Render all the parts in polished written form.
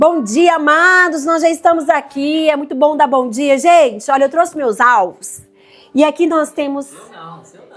Bom dia, amados, nós já estamos aqui, é muito bom dar bom dia, gente. Olha, eu trouxe meus alvos e aqui nós temos...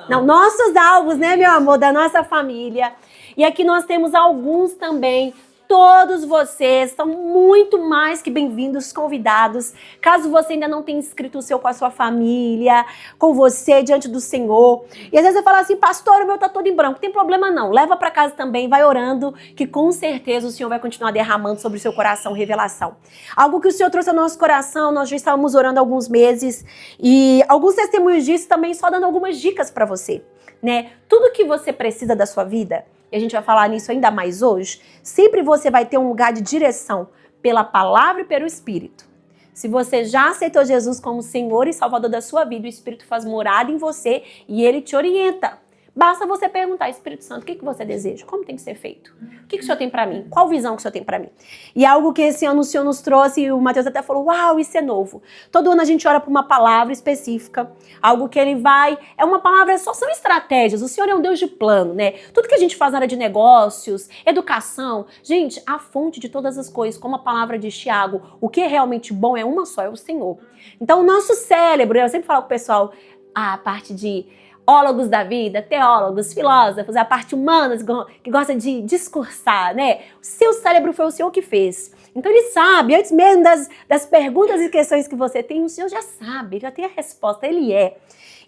Não, nossos alvos, né, meu amor, da nossa família. E aqui nós temos alguns também. Todos vocês são muito mais que bem-vindos, convidados. Caso você ainda não tenha inscrito o seu com a sua família, com você, diante do Senhor. E às vezes você fala assim, pastor, o meu tá todo em branco. Não tem problema não, leva para casa também, vai orando, que com certeza o Senhor vai continuar derramando sobre o seu coração revelação. Algo que o Senhor trouxe ao nosso coração, nós já estávamos orando há alguns meses. E alguns testemunhos disso também, só dando algumas dicas para você, né? Tudo que você precisa da sua vida, e a gente vai falar nisso ainda mais hoje, sempre você vai ter um lugar de direção pela palavra e pelo Espírito. Se você já aceitou Jesus como Senhor e Salvador da sua vida, o Espírito faz morada em você e ele te orienta. Basta você perguntar, Espírito Santo, o que você deseja? Como tem que ser feito? O que o Senhor tem para mim? Qual visão que o Senhor tem para mim? E algo que esse ano o Senhor nos trouxe, e o Mateus até falou, uau, isso é novo. Todo ano a gente ora por uma palavra específica, algo que ele vai... É uma palavra, só são estratégias. O Senhor é um Deus de plano, né? Tudo que a gente faz na área de negócios, educação, gente, a fonte de todas as coisas, como a palavra de Tiago, o que é realmente bom é uma só, é o Senhor. Então o nosso cérebro, eu sempre falo pro pessoal, a parte de... ólogos da vida, teólogos, filósofos, a parte humana que gosta de discursar, né? O seu cérebro foi o Senhor que fez. Então ele sabe, antes mesmo das perguntas e questões que você tem, o Senhor já sabe, já tem a resposta, ele é.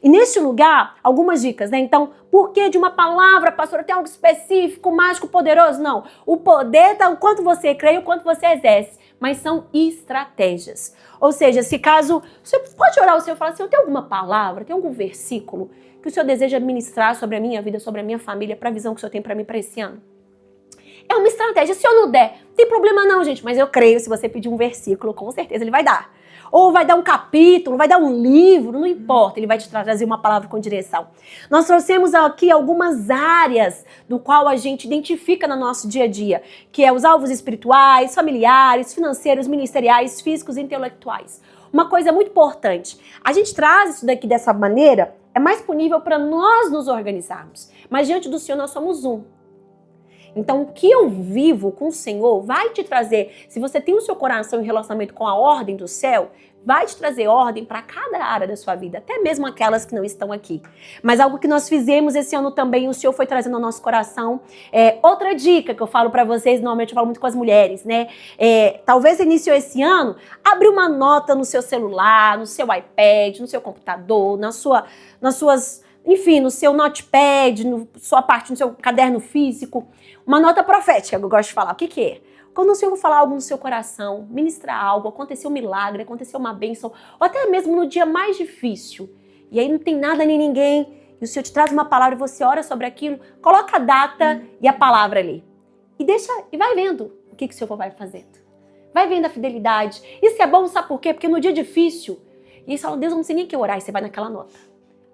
E neste lugar, algumas dicas, né? Então, por que de uma palavra, pastora, tem algo específico, mágico, poderoso? Não. O poder está o quanto você crê e o quanto você exerce. Mas são estratégias. Ou seja, se caso... Você pode orar ao Senhor e falar, Senhor, tem alguma palavra, tem algum versículo que o Senhor deseja ministrar sobre a minha vida, sobre a minha família, para a visão que o Senhor tem para mim para esse ano? É uma estratégia. Se eu não der, não tem problema não, gente. Mas eu creio, se você pedir um versículo, com certeza ele vai dar. Ou vai dar um capítulo, vai dar um livro, não importa. Ele vai te trazer uma palavra com direção. Nós trouxemos aqui algumas áreas do qual a gente identifica no nosso dia a dia, que é os alvos espirituais, familiares, financeiros, ministeriais, físicos e intelectuais. Uma coisa muito importante, a gente traz isso daqui dessa maneira, é mais disponível para nós nos organizarmos. Mas diante do Senhor nós somos um. Então o que eu vivo com o Senhor vai te trazer, se você tem o seu coração em relacionamento com a ordem do céu, vai te trazer ordem para cada área da sua vida, até mesmo aquelas que não estão aqui. Mas algo que nós fizemos esse ano também, o Senhor foi trazendo ao nosso coração. Outra dica que eu falo para vocês, normalmente eu falo muito com as mulheres, né? Talvez iniciou esse ano, abre uma nota no seu celular, no seu iPad, no seu computador, nas suas, enfim, no seu notepad, no seu caderno físico, uma nota profética que eu gosto de falar. O que é? Quando o Senhor falar algo no seu coração, ministrar algo, aconteceu um milagre, aconteceu uma bênção, ou até mesmo no dia mais difícil, e aí não tem nada nem ninguém, e o Senhor te traz uma palavra e você ora sobre aquilo, coloca a data e a palavra ali. E vai vendo o que o Senhor vai fazendo. Vai vendo a fidelidade. Isso é bom, sabe por quê? Porque no dia difícil, e você fala, Deus, eu não sei nem o que orar, e você vai naquela nota.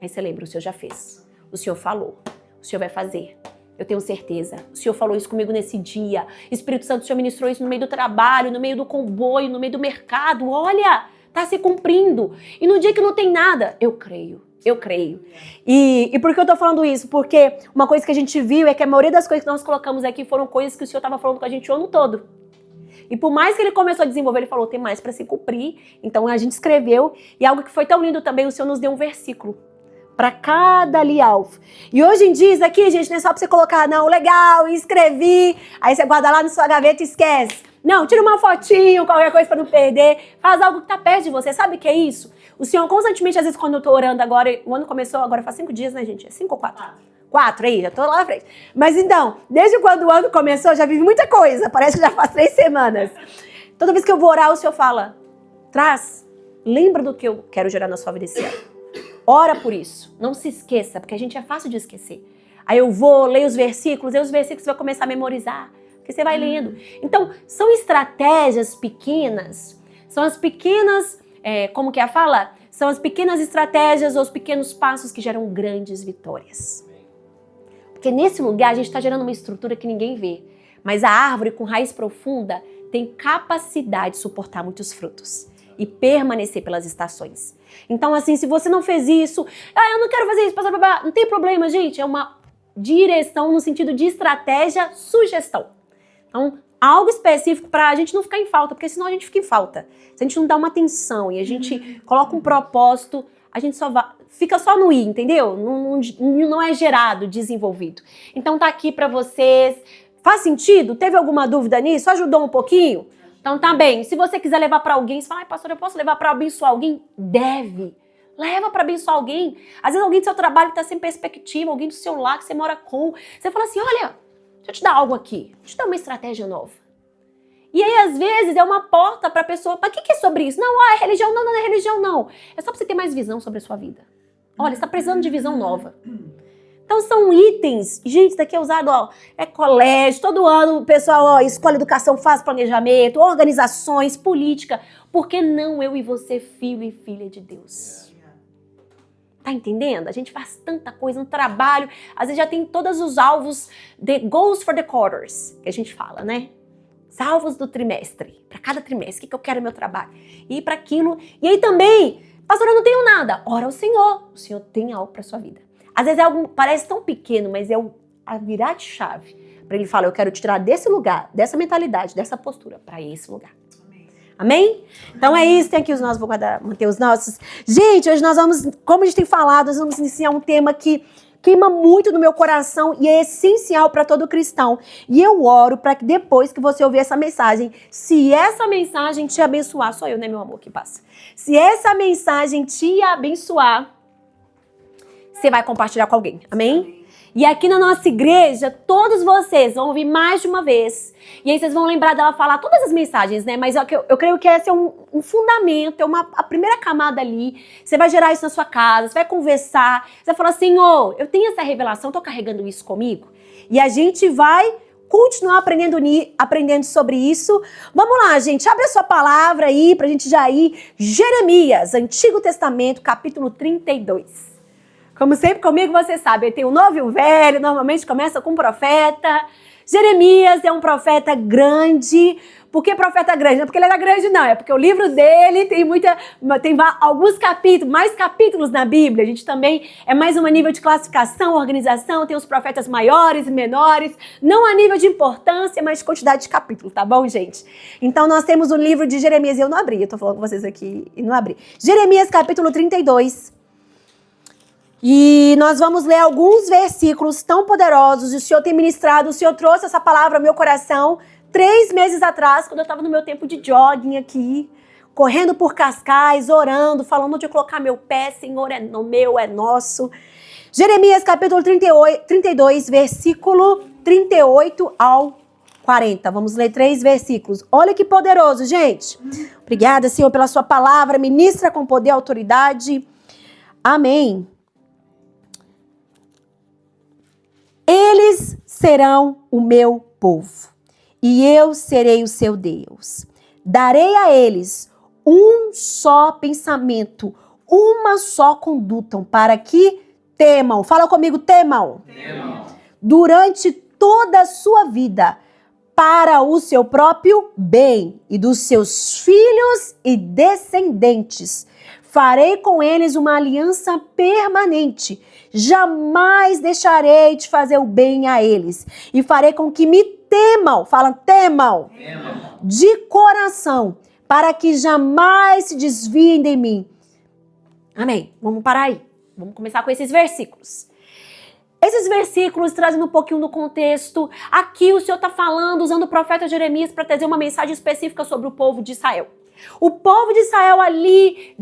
Aí você lembra, o Senhor já fez, o Senhor falou, o Senhor vai fazer. Eu tenho certeza. O Senhor falou isso comigo nesse dia. Espírito Santo, o Senhor ministrou isso no meio do trabalho, no meio do comboio, no meio do mercado. Olha, tá se cumprindo. E no dia que não tem nada, eu creio. Eu creio. E por que eu tô falando isso? Porque uma coisa que a gente viu é que a maioria das coisas que nós colocamos aqui foram coisas que o Senhor estava falando com a gente o ano todo. E por mais que ele começou a desenvolver, ele falou, tem mais para se cumprir. Então a gente escreveu. E algo que foi tão lindo também, o Senhor nos deu um versículo para cada ali alvo. E hoje em dia, isso aqui, gente, não é só para você colocar, não, legal, escrevi, aí você guarda lá na sua gaveta e esquece. Não, tira uma fotinho, qualquer coisa para não perder, faz algo que tá perto de você. Sabe o que é isso? O Senhor constantemente, às vezes, quando eu tô orando agora, o ano começou, agora faz 5 dias, né, gente? É 5 ou 4? 4, aí, já tô lá na frente. Mas então, desde quando o ano começou, já vivi muita coisa, parece que já faz 3 semanas. Toda vez que eu vou orar, o Senhor fala, lembra do que eu quero gerar na sua vida esse ano. Ora por isso, não se esqueça, porque a gente é fácil de esquecer. Aí eu vou, leio os versículos, você vai começar a memorizar, porque você vai lendo. Então, são estratégias pequenas, são as pequenas, como que é a fala? São as pequenas estratégias ou os pequenos passos que geram grandes vitórias. Porque nesse lugar a gente está gerando uma estrutura que ninguém vê, mas a árvore com raiz profunda tem capacidade de suportar muitos frutos e permanecer pelas estações. Então, assim, se você não fez isso, eu não quero fazer isso, pastor, não tem problema, gente, é uma direção no sentido de estratégia, sugestão. Então, algo específico para a gente não ficar em falta, porque senão a gente fica em falta. Se a gente não dá uma atenção e a gente coloca um propósito, a gente fica só no ir, entendeu? Não é gerado, desenvolvido. Então tá aqui para vocês. Faz sentido? Teve alguma dúvida nisso? Ajudou um pouquinho? Então tá bem. Se você quiser levar para alguém, você fala, pastor, eu posso levar para abençoar alguém? Deve. Leva para abençoar alguém. Às vezes alguém do seu trabalho está sem perspectiva, alguém do seu lar que você mora com. Você fala assim, olha, deixa eu te dar algo aqui. Deixa eu te dar uma estratégia nova. E aí, às vezes, é uma porta para a pessoa. Mas o que é sobre isso? Não, é religião. Não, não é religião, não. É só para você ter mais visão sobre a sua vida. Olha, você está precisando de visão nova. Então, são itens. Gente, isso daqui é usado, ó, é colégio. Todo ano o pessoal, ó, escola educação, faz planejamento, organizações, política. Por que não eu e você, filho e filha de Deus? Tá entendendo? A gente faz tanta coisa no trabalho. Às vezes já tem todos os alvos, the goals for the quarters, que a gente fala, né? Os alvos do trimestre. Para cada trimestre, o que eu quero no meu trabalho? E para aquilo. E aí também, pastor, eu não tenho nada. Ora ao Senhor. O Senhor tem algo para sua vida. Às vezes é algo, parece tão pequeno, mas é a virar de chave. Para ele falar, eu quero te tirar desse lugar, dessa mentalidade, dessa postura, para esse lugar. Amém? Então é isso, tem aqui os nossos, vou guardar, manter os nossos. Gente, hoje nós vamos, como a gente tem falado, nós vamos iniciar um tema que queima muito no meu coração e é essencial para todo cristão. E eu oro para que depois que você ouvir essa mensagem, se essa mensagem te abençoar, sou eu, né, meu amor, que passa. Se essa mensagem te abençoar, você vai compartilhar com alguém, amém? E aqui na nossa igreja, todos vocês vão ouvir mais de uma vez. E aí vocês vão lembrar dela falar todas as mensagens, né? Mas eu creio que esse é um fundamento, é a primeira camada ali. Você vai gerar isso na sua casa, você vai conversar. Você vai falar, Senhor, eu tenho essa revelação, tô carregando isso comigo. E a gente vai continuar aprendendo sobre isso. Vamos lá, gente. Abre a sua palavra aí pra gente já ir. Jeremias, Antigo Testamento, capítulo 32. Como sempre comigo, você sabe, tem o novo e o velho, normalmente começa com um profeta. Jeremias é um profeta grande. Por que profeta grande? Não é porque ele era grande, não. É porque o livro dele tem alguns capítulos, mais capítulos na Bíblia. A gente também é mais um nível de classificação, organização. Tem os profetas maiores e menores. Não a nível de importância, mas de quantidade de capítulos, tá bom, gente? Então nós temos o livro de Jeremias. Eu não abri, eu tô falando com vocês aqui e não abri. Jeremias, capítulo 32. E nós vamos ler alguns versículos tão poderosos. O Senhor tem ministrado, o Senhor trouxe essa palavra ao meu coração 3 meses atrás, quando eu estava no meu tempo de jogging aqui, correndo por Cascais, orando, falando onde eu colocar meu pé, Senhor, é meu, é nosso. Jeremias capítulo 32, versículo 38 ao 40. Vamos ler 3 versículos. Olha que poderoso, gente. Obrigada, Senhor, pela sua palavra. Ministra com poder e autoridade. Amém. Eles serão o meu povo, e eu serei o seu Deus. Darei a eles um só pensamento, uma só conduta, para que temam. Fala comigo, temam. Durante toda a sua vida, para o seu próprio bem e dos seus filhos e descendentes. Farei com eles uma aliança permanente. Jamais deixarei de fazer o bem a eles. E farei com que me temam. Fala, temam. De coração. Para que jamais se desviem de mim. Amém. Vamos parar aí. Vamos começar com esses versículos. Esses versículos trazem um pouquinho do contexto. Aqui o Senhor está falando, usando o profeta Jeremias para trazer uma mensagem específica sobre o povo de Israel. O povo de Israel ali,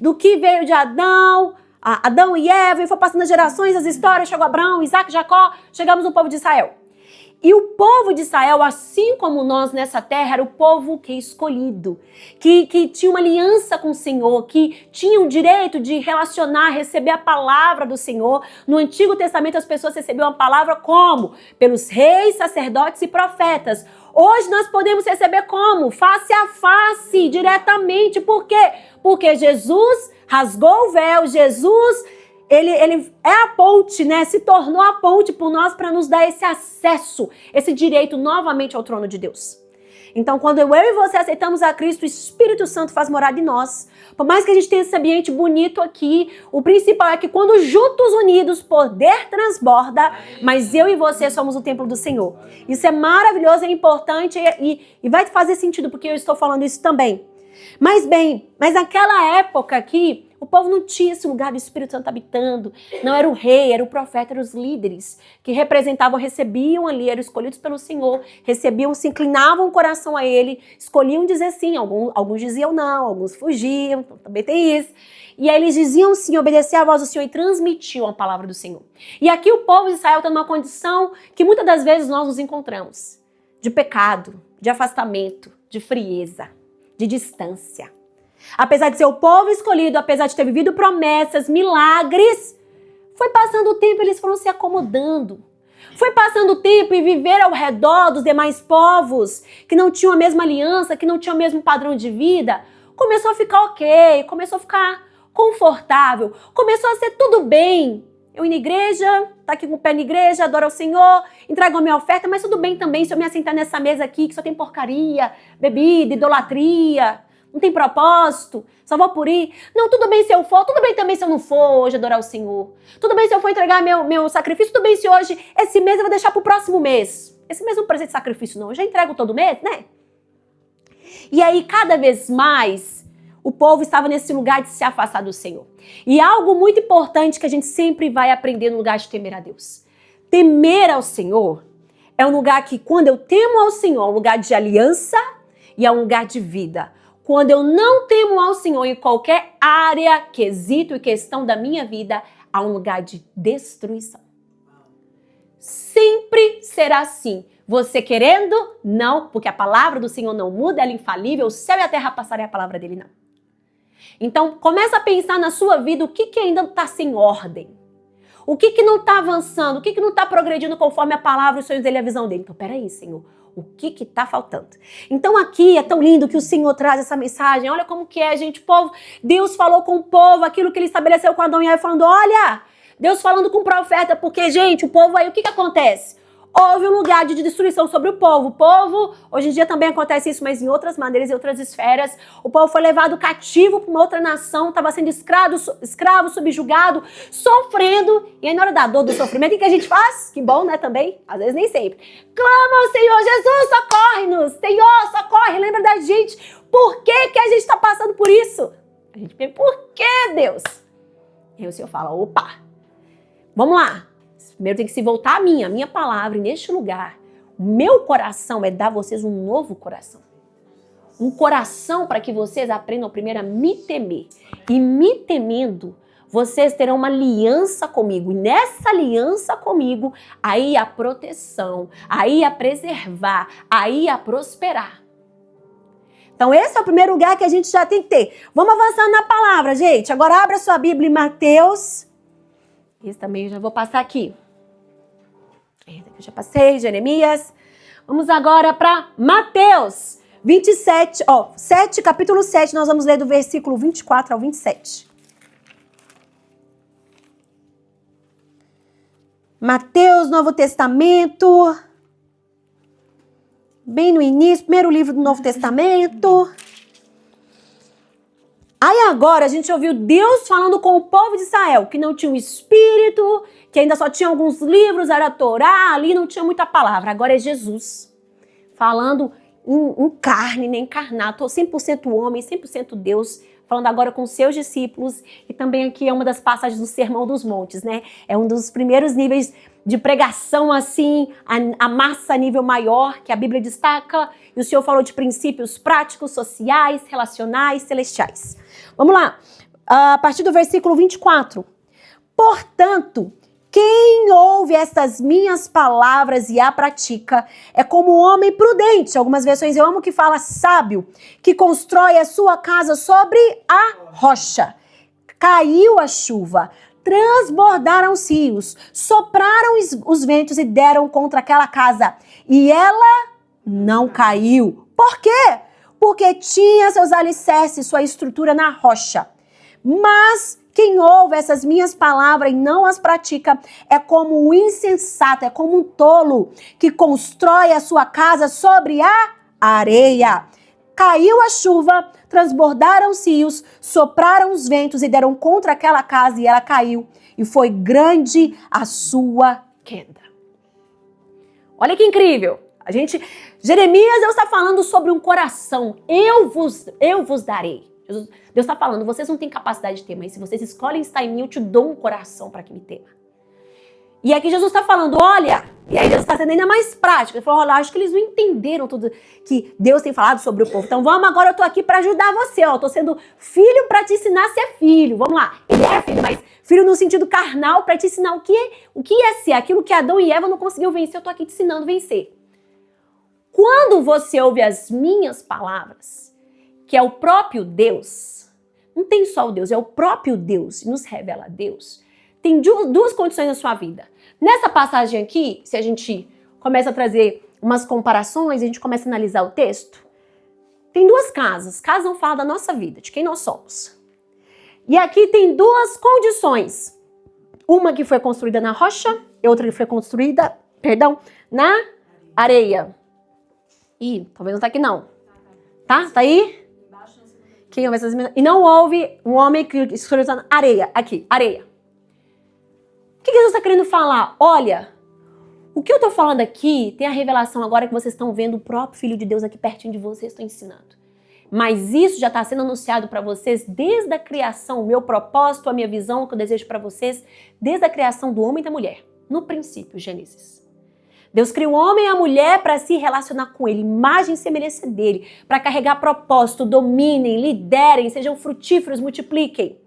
do que veio de Adão e Eva, e foi passando as gerações, as histórias, chegou Abraão, Isaac, Jacó, chegamos no povo de Israel. E o povo de Israel, assim como nós nessa terra, era o povo que é escolhido, que tinha uma aliança com o Senhor, que tinha o direito de relacionar, receber a palavra do Senhor. No Antigo Testamento as pessoas recebiam a palavra como? Pelos reis, sacerdotes e profetas. Hoje nós podemos receber como? Face a face, diretamente. Por quê? Porque Jesus rasgou o véu, Jesus, ele é a ponte, né? Se tornou a ponte por nós para nos dar esse acesso, esse direito novamente ao trono de Deus. Então, quando eu e você aceitamos a Cristo, o Espírito Santo faz morada em nós. Por mais que a gente tenha esse ambiente bonito aqui, o principal é que quando juntos unidos, poder transborda, mas eu e você somos o templo do Senhor. Isso é maravilhoso, é importante e vai fazer sentido porque eu estou falando isso também. Mas naquela época aqui, o povo não tinha esse lugar do Espírito Santo habitando. Não era o rei, era o profeta, eram os líderes que representavam, recebiam ali, eram escolhidos pelo Senhor, recebiam, se inclinavam o coração a ele, escolhiam dizer sim, alguns diziam não, alguns fugiam, então também tem isso. E aí eles diziam sim, obedeciam a voz do Senhor e transmitiam a palavra do Senhor. E aqui o povo de Israel está numa condição que muitas das vezes nós nos encontramos, de pecado, de afastamento, de frieza, de distância. Apesar de ser o povo escolhido, apesar de ter vivido promessas, milagres, foi passando o tempo e eles foram se acomodando. Foi passando o tempo e viver ao redor dos demais povos que não tinham a mesma aliança, que não tinham o mesmo padrão de vida. Começou a ficar ok, começou a ficar confortável, começou a ser tudo bem. Eu ir na igreja, tá aqui com o pé na igreja, adoro ao Senhor, entrego a minha oferta, mas tudo bem também se eu me assentar nessa mesa aqui que só tem porcaria, bebida, idolatria. Não tem propósito, só vou por ir. Não, tudo bem se eu for, tudo bem também se eu não for hoje adorar o Senhor. Tudo bem se eu for entregar meu sacrifício, tudo bem se hoje, esse mês eu vou deixar pro próximo mês. Esse mês não precisa de sacrifício não, eu já entrego todo mês, né? E aí, cada vez mais, o povo estava nesse lugar de se afastar do Senhor. E algo muito importante que a gente sempre vai aprender no lugar de temer a Deus. Temer ao Senhor é um lugar que, quando eu temo ao Senhor, é um lugar de aliança e é um lugar de vida. Quando eu não temo ao Senhor em qualquer área, quesito e questão da minha vida, há um lugar de destruição. Sempre será assim. Você querendo? Não, porque a palavra do Senhor não muda, ela é infalível, o céu e a terra passarem, a palavra dele não. Então, começa a pensar na sua vida o que ainda está sem ordem. O que não está avançando, o que não está progredindo conforme a palavra, os sonhos dele e a visão dele. Então, peraí, Senhor. O que está faltando? Então aqui é tão lindo que o Senhor traz essa mensagem. Olha como que é, gente. Povo, Deus falou com o povo aquilo que ele estabeleceu com Adão e Eva, falando, olha, Deus falando com o profeta, porque, gente, o povo aí, o que acontece? Houve um lugar de destruição sobre o povo. O povo, hoje em dia também acontece isso, mas em outras maneiras, em outras esferas. O povo foi levado cativo para uma outra nação, estava sendo escravo, subjugado, sofrendo. E aí na hora da dor, do sofrimento, o que a gente faz? Que bom, né, também? Às vezes nem sempre. Clama ao Senhor, Jesus, socorre-nos. Senhor, socorre, lembra da gente. Por que a gente está passando por isso? A gente pensa, por que, Deus? E aí o Senhor fala, opa, vamos lá. Primeiro tem que se voltar a minha palavra, e neste lugar, o meu coração é dar a vocês um novo coração. Um coração para que vocês aprendam primeiro a me temer. E me temendo, vocês terão uma aliança comigo. E nessa aliança comigo, aí a proteção, aí a preservar, aí a prosperar. Então esse é o primeiro lugar que a gente já tem que ter. Vamos avançar na palavra, gente. Agora abra sua Bíblia em Mateus. Esse também eu já vou passar aqui. Eu já passei, Jeremias. Vamos agora para Mateus 27, capítulo 7, nós vamos ler do versículo 24 ao 27. Mateus, Novo Testamento, bem no início, primeiro livro do Novo Testamento. Aí agora a gente ouviu Deus falando com o povo de Israel, que não tinha um espírito, que ainda só tinha alguns livros, era a Torá, ali não tinha muita palavra. Agora é Jesus falando em carne, nem encarnado, 100% homem, 100% Deus, falando agora com seus discípulos. E também aqui é uma das passagens do Sermão dos Montes, né? É um dos primeiros níveis de pregação, assim, a massa a nível maior, que a Bíblia destaca. E o Senhor falou de princípios práticos, sociais, relacionais, celestiais. Vamos lá, a partir do versículo 24. Portanto, quem ouve estas minhas palavras e a pratica é como um homem prudente. Algumas versões eu amo que fala sábio, que constrói a sua casa sobre a rocha. Caiu a chuva, transbordaram os rios, sopraram os ventos e deram contra aquela casa. E ela não caiu. Por quê? Porque tinha seus alicerces, sua estrutura na rocha. Mas quem ouve essas minhas palavras e não as pratica é como um insensato, é como um tolo que constrói a sua casa sobre a areia. Caiu a chuva, transbordaram os rios, sopraram os ventos e deram contra aquela casa e ela caiu. E foi grande a sua queda. Olha que incrível. Jeremias, Deus está falando sobre um coração. Eu vos darei. Deus está falando, vocês não têm capacidade de ter, mas se vocês escolhem estar em mim, eu te dou um coração para que me tema. E aqui Jesus está falando, olha, e aí Deus está sendo ainda mais prático. Ele falou, olha, acho que eles não entenderam tudo que Deus tem falado sobre o povo. Então vamos, agora eu estou aqui para ajudar você. Eu estou sendo filho para te ensinar a ser filho. Vamos lá, ele é filho, mas filho no sentido carnal para te ensinar o que é ser. Aquilo que Adão e Eva não conseguiam vencer, eu estou aqui te ensinando a vencer. Quando você ouve as minhas palavras, que é o próprio Deus, não tem só o Deus, é o próprio Deus, nos revela Deus. Tem duas condições na sua vida. Nessa passagem aqui, se a gente começa a trazer umas comparações, a gente começa a analisar o texto, tem duas casas. Casa não fala da nossa vida, de quem nós somos. E aqui tem duas condições. Uma que foi construída na rocha e outra que foi construída, na areia. Ih, talvez não tá aqui não. Tá? Tá aí? E não houve um homem que escolheu na areia. Aqui, areia. O que Jesus está querendo falar? Olha, o que eu estou falando aqui tem a revelação agora que vocês estão vendo o próprio Filho de Deus aqui pertinho de vocês, estou ensinando. Mas isso já está sendo anunciado para vocês desde a criação, o meu propósito, a minha visão, o que eu desejo para vocês, desde a criação do homem e da mulher. No princípio, Gênesis. Deus criou o homem e a mulher para se relacionar com ele, imagem e semelhança dele, para carregar propósito, dominem, liderem, sejam frutíferos, multipliquem.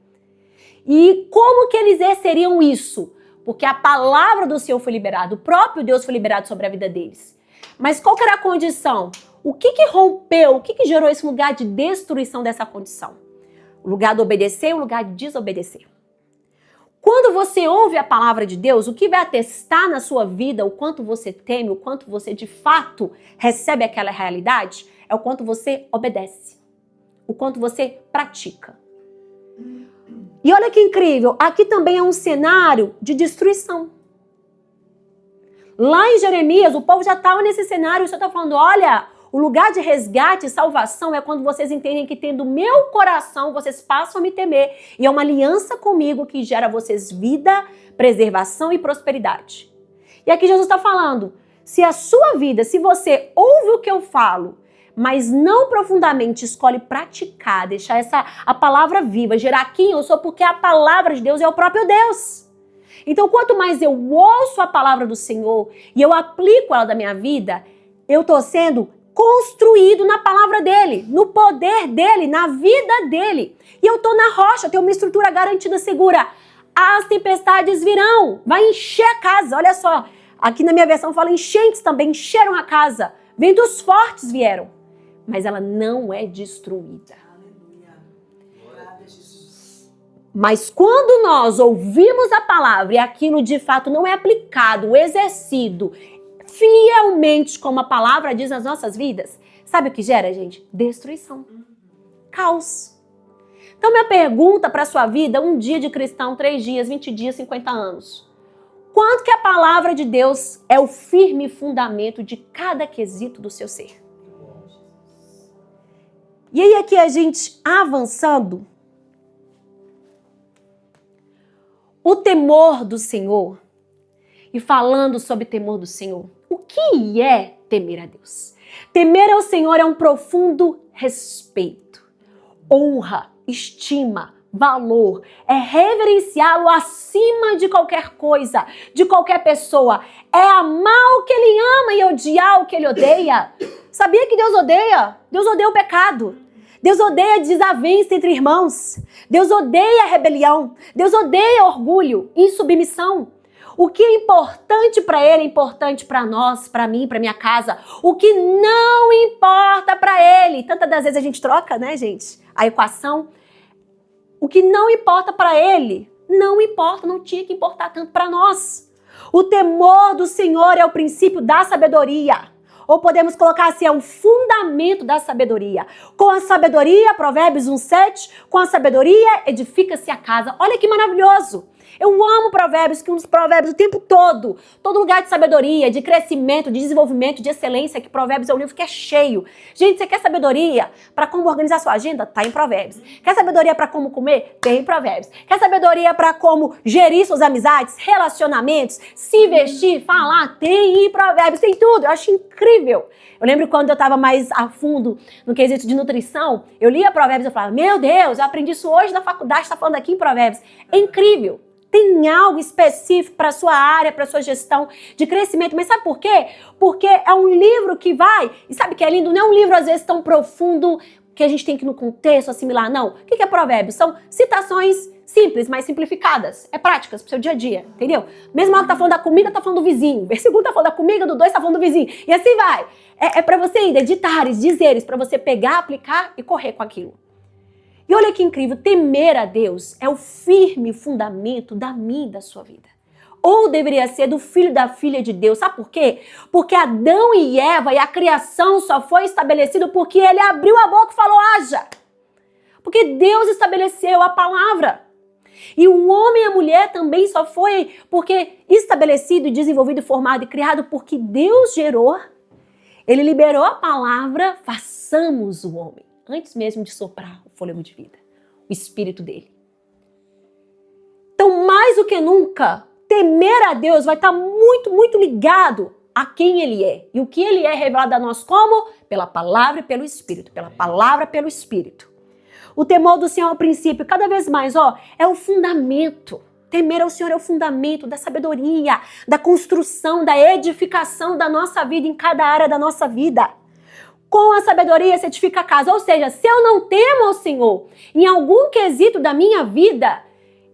E como que eles exerceriam isso? Porque a palavra do Senhor foi liberada, o próprio Deus foi liberado sobre a vida deles. Mas qual que era a condição? O que rompeu, o que gerou esse lugar de destruição dessa condição? O lugar de obedecer e o lugar de desobedecer. Quando você ouve a palavra de Deus, o que vai atestar na sua vida o quanto você teme, o quanto você de fato recebe aquela realidade, é o quanto você obedece, o quanto você pratica. E olha que incrível, aqui também é um cenário de destruição. Lá em Jeremias, o povo já estava nesse cenário, o Senhor está falando, olha, o lugar de resgate e salvação é quando vocês entendem que tendo meu coração, vocês passam a me temer. E é uma aliança comigo que gera a vocês vida, preservação e prosperidade. E aqui Jesus está falando, se a sua vida, se você ouve o que eu falo, mas não profundamente escolhe praticar, deixar a palavra viva, gerar quem eu sou, porque a palavra de Deus é o próprio Deus. Então, quanto mais eu ouço a palavra do Senhor e eu aplico ela da minha vida, eu estou sendo construído na palavra dele, no poder dele, na vida dele. E eu estou na rocha, eu tenho uma estrutura garantida, segura. As tempestades virão, vai encher a casa. Olha só, aqui na minha versão fala enchentes também, encheram a casa. Ventos fortes vieram, mas ela não é destruída. Mas quando nós ouvimos a palavra e aquilo de fato não é aplicado, exercido, fielmente como a palavra diz nas nossas vidas, sabe o que gera, gente? Destruição. Caos. Então minha pergunta para a sua vida, um dia de cristão, 3 dias, 20 dias, 50 anos. Quanto que a palavra de Deus é o firme fundamento de cada quesito do seu ser? E aí aqui a gente avançando, o temor do Senhor, e falando sobre temor do Senhor, o que é temer a Deus? Temer ao Senhor é um profundo respeito, honra, estima, valor, é reverenciá-lo acima de qualquer coisa, de qualquer pessoa, é amar o que ele ama e odiar o que ele odeia. Sabia que Deus odeia? Deus odeia o pecado. Deus odeia a desavença entre irmãos. Deus odeia a rebelião. Deus odeia orgulho, insubmissão. O que é importante para ele é importante para nós, para mim, para minha casa. O que não importa para ele, tantas das vezes a gente troca, né, gente, a equação. O que não importa para ele, não importa, não tinha que importar tanto para nós. O temor do Senhor é o princípio da sabedoria. Ou podemos colocar assim, é o fundamento da sabedoria. Com a sabedoria, Provérbios 1:7, com a sabedoria edifica-se a casa. Olha que maravilhoso. Eu amo provérbios, que uns provérbios o tempo todo. Todo lugar de sabedoria, de crescimento, de desenvolvimento, de excelência, que provérbios é um livro que é cheio. Gente, você quer sabedoria para como organizar sua agenda? Tá em provérbios. Quer sabedoria para como comer? Tem em provérbios. Quer sabedoria para como gerir suas amizades, relacionamentos, se vestir, falar? Tem em provérbios, tem tudo. Eu acho incrível. Eu lembro quando eu estava mais a fundo no quesito de nutrição, eu lia provérbios e falava, meu Deus, eu aprendi isso hoje na faculdade, está falando aqui em provérbios. É incrível. Tem algo específico para a sua área, para a sua gestão de crescimento. Mas sabe por quê? Porque é um livro que vai... E sabe o que é lindo? Não é um livro, às vezes, tão profundo que a gente tem que, no contexto, assimilar. Não. O que é provérbios? São citações simples, mas simplificadas. É práticas para o seu dia a dia, entendeu? Mesmo hora que tá falando da comida, tá falando do vizinho. Versículo tá falando da comida, do 2 tá falando do vizinho. E assim vai. É para você ainda ditares, dizeres, para você pegar, aplicar e correr com aquilo. E olha que incrível, temer a Deus é o firme fundamento da minha e da sua vida. Ou deveria ser do filho e da filha de Deus. Sabe por quê? Porque Adão e Eva e a criação só foi estabelecido porque ele abriu a boca e falou, haja. Porque Deus estabeleceu a palavra. E o homem e a mulher também só foi porque estabelecido, desenvolvido, formado e criado porque Deus gerou. Ele liberou a palavra, façamos o homem. Antes mesmo de soprar o fôlego de vida, o espírito dele. Então, mais do que nunca, temer a Deus vai estar muito, muito ligado a quem ele é. E o que ele é revelado a nós como? Pela palavra e pelo espírito. Pela palavra e pelo espírito. O temor do Senhor é o princípio, cada vez mais, é o fundamento. Temer ao Senhor é o fundamento da sabedoria, da construção, da edificação da nossa vida em cada área da nossa vida. Com a sabedoria se edifica a casa. Ou seja, se eu não temo ao Senhor em algum quesito da minha vida,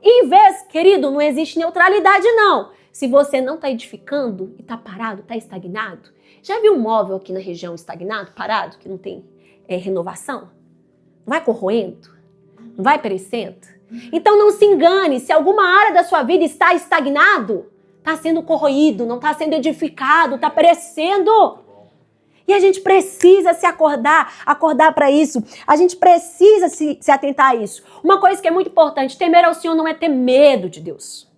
em vez, querido, não existe neutralidade não. Se você não está edificando e está parado, está estagnado. Já viu um móvel aqui na região estagnado, parado, que não tem renovação? Não vai corroendo? Não vai perecendo? Então não se engane, se alguma área da sua vida está estagnado, está sendo corroído, não está sendo edificado, está perecendo. E a gente precisa se acordar para isso. A gente precisa se atentar a isso. Uma coisa que é muito importante, temer ao Senhor não é ter medo de Deus.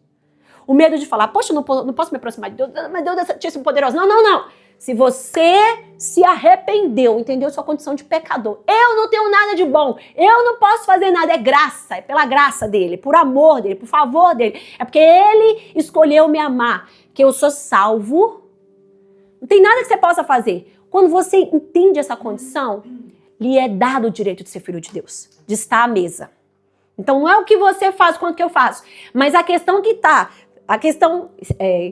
O medo de falar, poxa, eu não posso me aproximar de Deus, mas Deus é santíssimo poderoso. Não. Se você se arrependeu, entendeu sua condição de pecador, eu não tenho nada de bom, eu não posso fazer nada, é graça, é pela graça dele, por amor dele, por favor dele. É porque ele escolheu me amar, que eu sou salvo. Não tem nada que você possa fazer. Quando você entende essa condição, lhe é dado o direito de ser filho de Deus, de estar à mesa. Então não é o que você faz, quanto que eu faço, mas a questão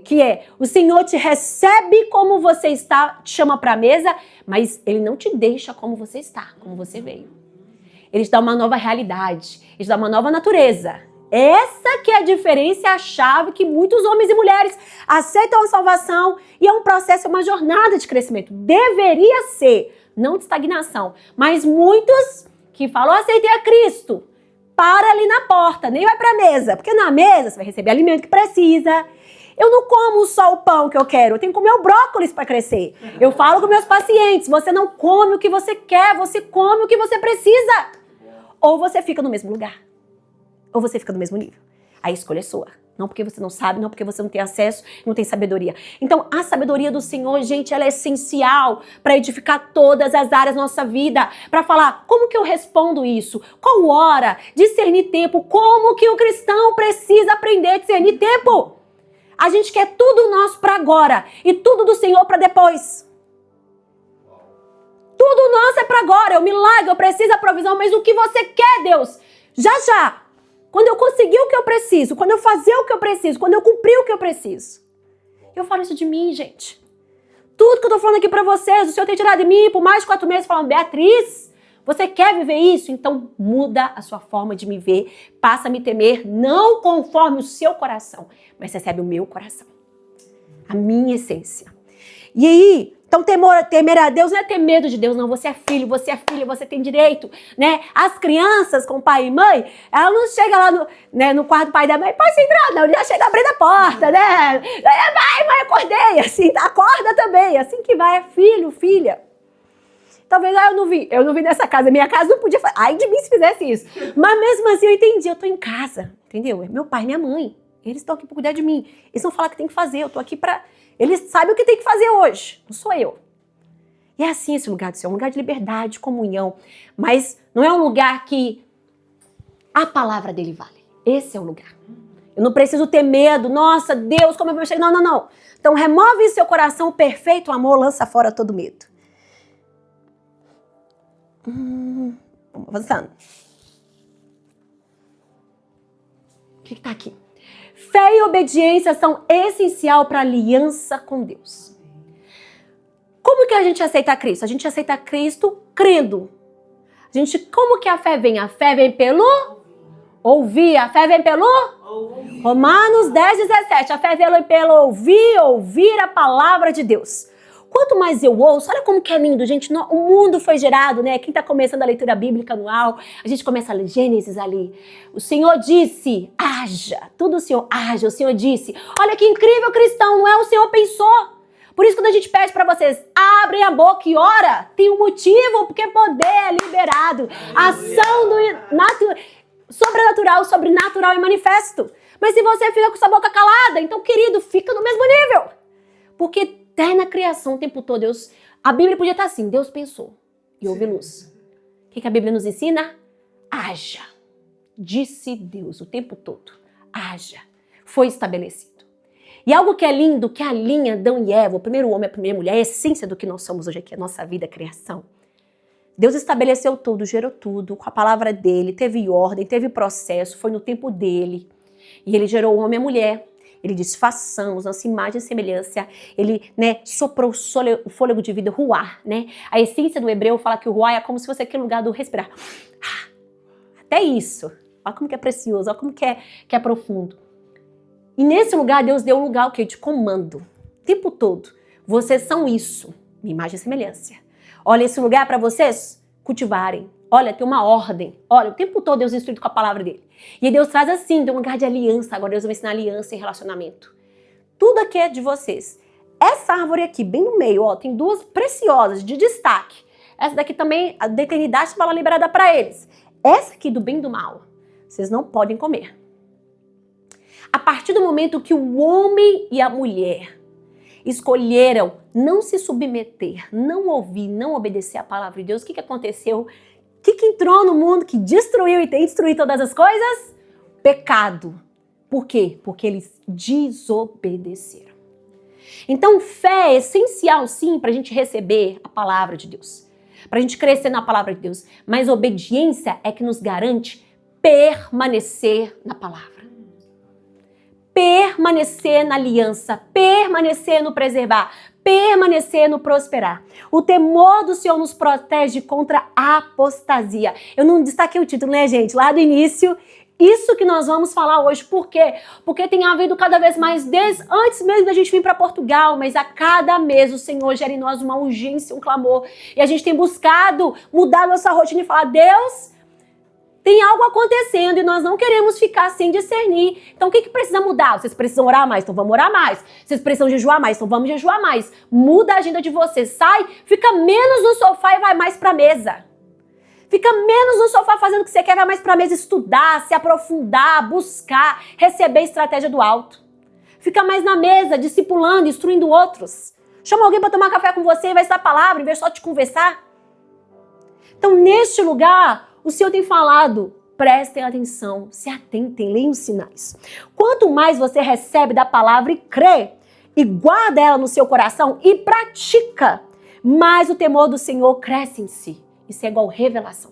que é, o Senhor te recebe como você está, te chama para a mesa, mas Ele não te deixa como você está, como você veio. Ele te dá uma nova realidade, Ele te dá uma nova natureza. Essa que é a diferença, é a chave que muitos homens e mulheres aceitam a salvação e é um processo, é uma jornada de crescimento. Deveria ser, não de estagnação, mas muitos que falam, aceitei a Cristo, para ali na porta, nem vai para a mesa, porque na mesa você vai receber alimento que precisa. Eu não como só o pão que eu quero, eu tenho que comer o brócolis para crescer. Eu falo com meus pacientes, você não come o que você quer, você come o que você precisa. Ou você fica no mesmo lugar. Ou você fica no mesmo nível. A escolha é sua. Não porque você não sabe, não porque você não tem acesso, não tem sabedoria. Então, a sabedoria do Senhor, gente, ela é essencial para edificar todas as áreas da nossa vida. Para falar, como que eu respondo isso? Qual hora? Discernir tempo. Como que o cristão precisa aprender a discernir tempo? A gente quer tudo nosso para agora e tudo do Senhor para depois. Tudo nosso é para agora, é o milagre, eu preciso da provisão, mas o que você quer, Deus? Já. Quando eu conseguir o que eu preciso, quando eu fazer o que eu preciso, quando eu cumprir o que eu preciso. Eu falo isso de mim, gente. Tudo que eu tô falando aqui pra vocês, o Senhor tem tirado de mim por mais de 4 meses, falando, Beatriz, você quer viver isso? Então muda a sua forma de me ver, passa a me temer, não conforme o seu coração, mas recebe o meu coração. A minha essência. E aí, então temer a Deus não é ter medo de Deus, não. Você é filho, você é filha, você tem direito, né? As crianças com pai e mãe, ela não chega lá no quarto do pai e da mãe, pode entrar, não, já chega abrindo a porta, né? Vai, mãe, acordei, assim, acorda também, assim que vai, é filho, filha. Talvez eu não vi nessa casa, minha casa não podia fazer, ai de mim se fizesse isso. Mas mesmo assim eu entendi, eu tô em casa, entendeu? É meu pai e minha mãe. Eles estão aqui para cuidar de mim. Eles vão falar o que tem que fazer. Eu estou aqui para... Eles sabem o que tem que fazer hoje. Não sou eu. E é assim esse lugar do Senhor. É um lugar de liberdade, de comunhão. Mas não é um lugar que a palavra dele vale. Esse é o lugar. Eu não preciso ter medo. Nossa, Deus, como eu vou chegar? Não, não, não. Então remove em seu coração o perfeito amor, lança fora todo medo. Vamos avançando. O que está aqui? Fé e obediência são essencial para a aliança com Deus. Como que a gente aceita Cristo? A gente aceita Cristo crendo. Como que a fé vem? A fé vem pelo ouvir. A fé vem pelo ouvir. Romanos 10:17. A fé vem pelo ouvir a palavra de Deus. Quanto mais eu ouço, olha como que é lindo, gente. O mundo foi gerado, né? Quem está começando a leitura bíblica anual, a gente começa a ler Gênesis ali. O Senhor disse, haja. Tudo o Senhor haja, o Senhor disse. Olha que incrível, cristão, não é? O Senhor pensou. Por isso, quando a gente pede para vocês, abrem a boca e ora, tem um motivo, porque poder é liberado. Ação do sobrenatural e manifesto. Mas se você fica com sua boca calada, então, querido, fica no mesmo nível. Porque na criação o tempo todo, a Bíblia podia estar assim, Deus pensou e houve luz. O que a Bíblia nos ensina? Haja. Disse Deus o tempo todo. Haja. Foi estabelecido. E algo que é lindo, que alinha Adão e Eva, o primeiro homem e a primeira mulher, a essência do que nós somos hoje aqui, a nossa vida, a criação. Deus estabeleceu tudo, gerou tudo, com a palavra dele, teve ordem, teve processo, foi no tempo dele. E ele gerou o homem e a mulher. Ele diz, façamos nossa imagem e semelhança. Ele, soprou o fôlego de vida, ruar, né? A essência do hebreu fala que o ruar é como se fosse aquele lugar do respirar. Até isso. Olha como que é precioso, olha como que é profundo. E nesse lugar, Deus deu um lugar, o quê? De comando. O tempo todo. Vocês são isso. Minha imagem e semelhança. Olha, esse lugar é para vocês cultivarem. Olha, tem uma ordem. Olha, o tempo todo Deus é instruído com a palavra dele. E Deus traz assim, tem um lugar de aliança. Agora Deus vai ensinar aliança e relacionamento. Tudo aqui é de vocês. Essa árvore aqui, bem no meio, ó, tem duas preciosas, de destaque. Essa daqui também, a da eternidade, estava liberada para eles. Essa aqui, do bem e do mal, vocês não podem comer. A partir do momento que o homem e a mulher escolheram não se submeter, não ouvir, não obedecer a palavra de Deus, o que aconteceu? O que entrou no mundo que destruiu e tem destruído todas as coisas? Pecado. Por quê? Porque eles desobedeceram. Então, fé é essencial, sim, para a gente receber a palavra de Deus. Para a gente crescer na palavra de Deus. Mas obediência é que nos garante permanecer na palavra. Permanecer na aliança, permanecer no preservar, permanecer no prosperar. O temor do Senhor nos protege contra a apostasia. Eu não destaquei o título, né, gente? Lá do início, isso que nós vamos falar hoje. Por quê? Porque tem havido cada vez mais, desde antes mesmo da gente vir para Portugal, mas a cada mês o Senhor gera em nós uma urgência, um clamor. E a gente tem buscado mudar nossa rotina e falar, Deus, tem algo acontecendo e nós não queremos ficar sem discernir. Então o que precisa mudar? Vocês precisam orar mais? Então vamos orar mais. Vocês precisam jejuar mais? Então vamos jejuar mais. Muda a agenda de vocês. Sai, fica menos no sofá e vai mais para a mesa. Fica menos no sofá fazendo o que você quer, vai mais para a mesa estudar, se aprofundar, buscar, receber estratégia do alto. Fica mais na mesa, discipulando, instruindo outros. Chama alguém para tomar café com você e vai estudar a palavra, em vez de só te conversar. Então neste lugar, o Senhor tem falado, prestem atenção, se atentem, leiam os sinais. Quanto mais você recebe da palavra e crê, e guarda ela no seu coração e pratica, mais o temor do Senhor cresce em si. Isso é igual revelação.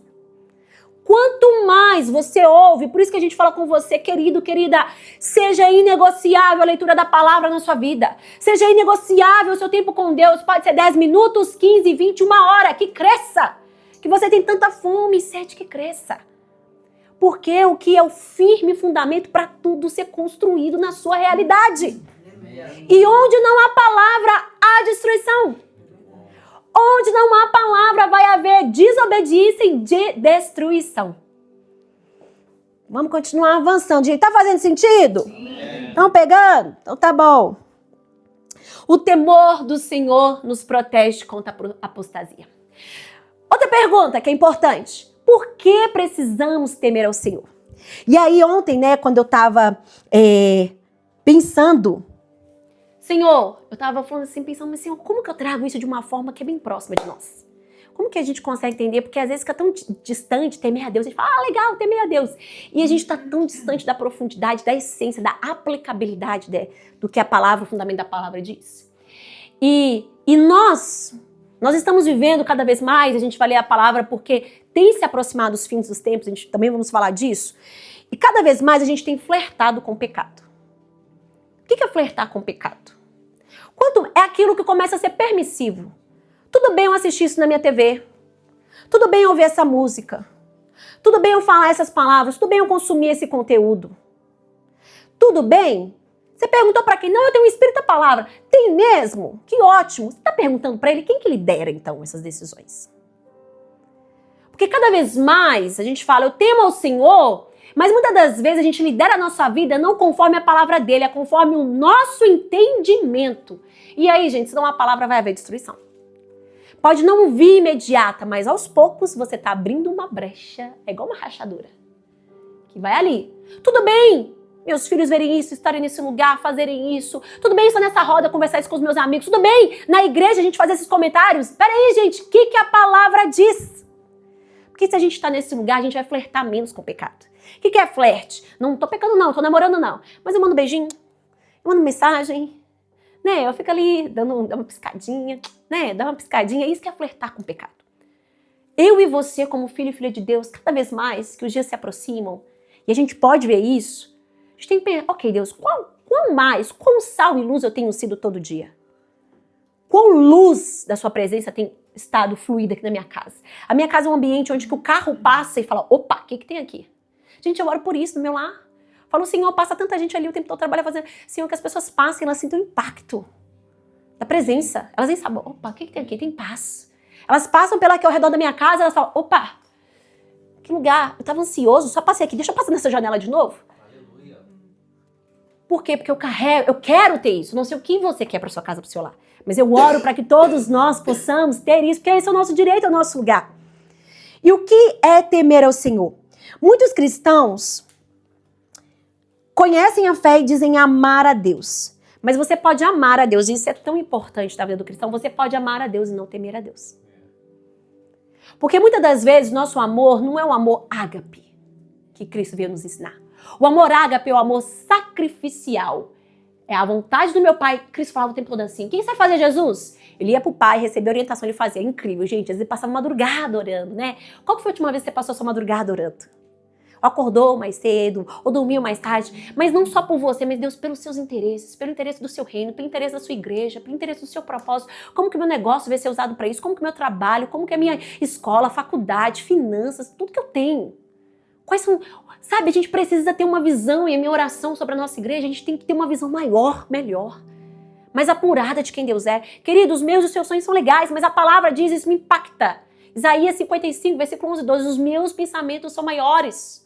Quanto mais você ouve, por isso que a gente fala com você, querido, querida, seja inegociável a leitura da palavra na sua vida. Seja inegociável o seu tempo com Deus, pode ser 10 minutos, 15, 20, 1 hora, que cresça. Que você tem tanta fome e sede que cresça. Porque o que é o firme fundamento para tudo ser construído na sua realidade. E onde não há palavra, há destruição. Onde não há palavra, vai haver desobediência e destruição. Vamos continuar avançando. Gente, tá fazendo sentido? Estão pegando? Então tá bom. O temor do Senhor nos protege contra a apostasia. Outra pergunta que é importante. Por que precisamos temer ao Senhor? E aí ontem, quando eu estava pensando, Senhor, eu estava falando assim, pensando, mas Senhor, como que eu trago isso de uma forma que é bem próxima de nós? Como que a gente consegue entender? Porque às vezes fica tão distante, temer a Deus. A gente fala, legal, temer a Deus. E a gente está tão distante da profundidade, da essência, da aplicabilidade do que a palavra, o fundamento da palavra diz. E nós estamos vivendo cada vez mais, a gente vai ler a palavra porque tem se aproximado os fins dos tempos, a gente também vamos falar disso. E cada vez mais a gente tem flertado com o pecado. O que é flertar com o pecado? Quando é aquilo que começa a ser permissivo. Tudo bem eu assistir isso na minha TV. Tudo bem eu ouvir essa música. Tudo bem eu falar essas palavras. Tudo bem eu consumir esse conteúdo. Tudo bem? Você perguntou para quem? Não, eu tenho um espírito da palavra. Tem mesmo? Que ótimo. Você está perguntando para ele quem que lidera então essas decisões? Porque cada vez mais a gente fala, eu temo ao Senhor, mas muitas das vezes a gente lidera a nossa vida não conforme a palavra dele, é conforme o nosso entendimento. E aí, gente, senão a palavra vai haver destruição. Pode não vir imediata, mas aos poucos você está abrindo uma brecha, é igual uma rachadura, que vai ali. Tudo bem meus filhos verem isso, estarem nesse lugar, fazerem isso. Tudo bem estar nessa roda, conversar isso com os meus amigos. Tudo bem na igreja a gente fazer esses comentários. Peraí, gente, o que a palavra diz? Porque se a gente está nesse lugar, a gente vai flertar menos com o pecado. O que é flerte? Não tô pecando não, tô namorando não. Mas eu mando um beijinho, eu mando mensagem, né? Eu fico ali dando uma piscadinha, né? Dá uma piscadinha, isso que é flertar com o pecado. Eu e você, como filho e filha de Deus, cada vez mais que os dias se aproximam, e a gente pode ver isso, a gente tem que pensar, ok, Deus, quão sal e luz eu tenho sido todo dia? Quão luz da sua presença tem estado fluida aqui na minha casa? A minha casa é um ambiente onde que o carro passa e fala, opa, o que tem aqui? Gente, eu oro por isso no meu lar. Falo, Senhor, passa tanta gente ali o tempo todo trabalhando, fazendo, Senhor, que as pessoas passem, elas sintam o impacto da presença. Elas nem sabem, opa, o que tem aqui? Tem paz. Elas passam pela aqui ao redor da minha casa, elas falam, opa, que lugar, eu tava ansioso, só passei aqui, deixa eu passar nessa janela de novo. Aleluia. Por quê? Porque eu quero ter isso. Não sei o que você quer para sua casa, para o seu lar. Mas eu oro para que todos nós possamos ter isso, porque esse é o nosso direito, é o nosso lugar. E o que é temer ao Senhor? Muitos cristãos conhecem a fé e dizem amar a Deus. Mas você pode amar a Deus, e isso é tão importante na vida do cristão, você pode amar a Deus e não temer a Deus. Porque muitas das vezes nosso amor não é um amor ágape, que Cristo veio nos ensinar. O amor ágape é o amor sacrificial. É a vontade do meu Pai. Cristo falava o tempo todo assim, o que você vai fazer, Jesus? Ele ia pro Pai, recebia orientação, ele fazia. É incrível, gente. Às vezes ele passava madrugada orando, né? Qual que foi a última vez que você passou a sua madrugada orando? Ou acordou mais cedo, ou dormiu mais tarde. Mas não só por você, mas Deus, pelos seus interesses, pelo interesse do seu reino, pelo interesse da sua igreja, pelo interesse do seu propósito. Como que o meu negócio vai ser usado para isso? Como que o meu trabalho, como que a minha escola, faculdade, finanças, tudo que eu tenho. Quais são... Sabe, a gente precisa ter uma visão, e a minha oração sobre a nossa igreja, a gente tem que ter uma visão maior, melhor, mais apurada de quem Deus é. Queridos, os meus e os seus sonhos são legais, mas a palavra diz, isso me impacta. Isaías 55, versículo 11 e 12, os meus pensamentos são maiores.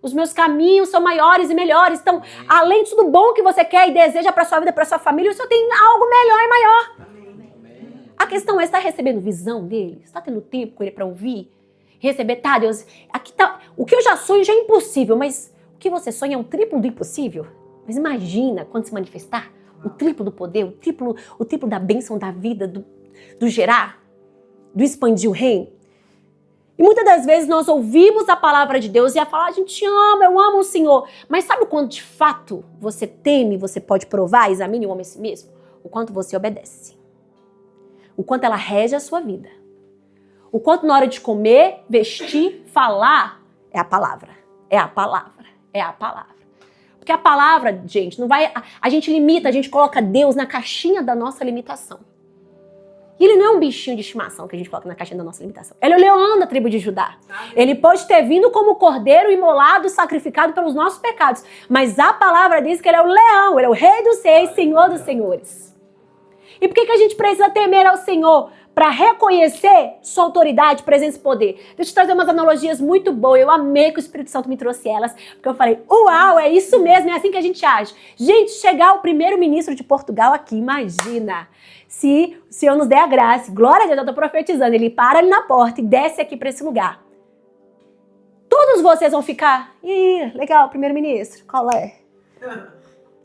Os meus caminhos são maiores e melhores. Então, além de tudo bom que você quer e deseja para sua vida, para sua família, o Senhor tem algo melhor e maior. Amém. A questão é, você está recebendo visão dele? Você está tendo tempo com ele para ouvir? Receber, tá, Deus, aqui tá, o que eu já sonho já é impossível, mas o que você sonha é um triplo do impossível. Mas imagina quando se manifestar o triplo do poder, o triplo da bênção da vida, do gerar, do expandir o reino. E muitas das vezes nós ouvimos a palavra de Deus e a falar, a gente ama, eu amo o Senhor. Mas sabe o quanto de fato você teme, você pode provar, examine o homem a si mesmo? O quanto você obedece. O quanto ela rege a sua vida. O quanto na hora de comer, vestir, falar, é a palavra. É a palavra. É a palavra. Porque a palavra, gente, não vai... A gente limita, a gente coloca Deus na caixinha da nossa limitação. E ele não é um bichinho de estimação que a gente coloca na caixinha da nossa limitação. Ele é o leão da tribo de Judá. Ele pode ter vindo como cordeiro imolado e sacrificado pelos nossos pecados. Mas a palavra diz que ele é o leão, ele é o rei dos reis, senhor dos senhores. E por que a gente precisa temer ao Senhor? Para reconhecer sua autoridade, presença e poder. Deixa eu te trazer umas analogias muito boas. Eu amei que o Espírito Santo me trouxe elas, porque eu falei, uau, é isso mesmo, é assim que a gente age. Gente, chegar o primeiro-ministro de Portugal aqui, imagina. Se o Senhor nos der a graça, glória a Deus, eu estou profetizando, ele para ali na porta e desce aqui para esse lugar. Todos vocês vão ficar, ih, legal, primeiro-ministro, qual é?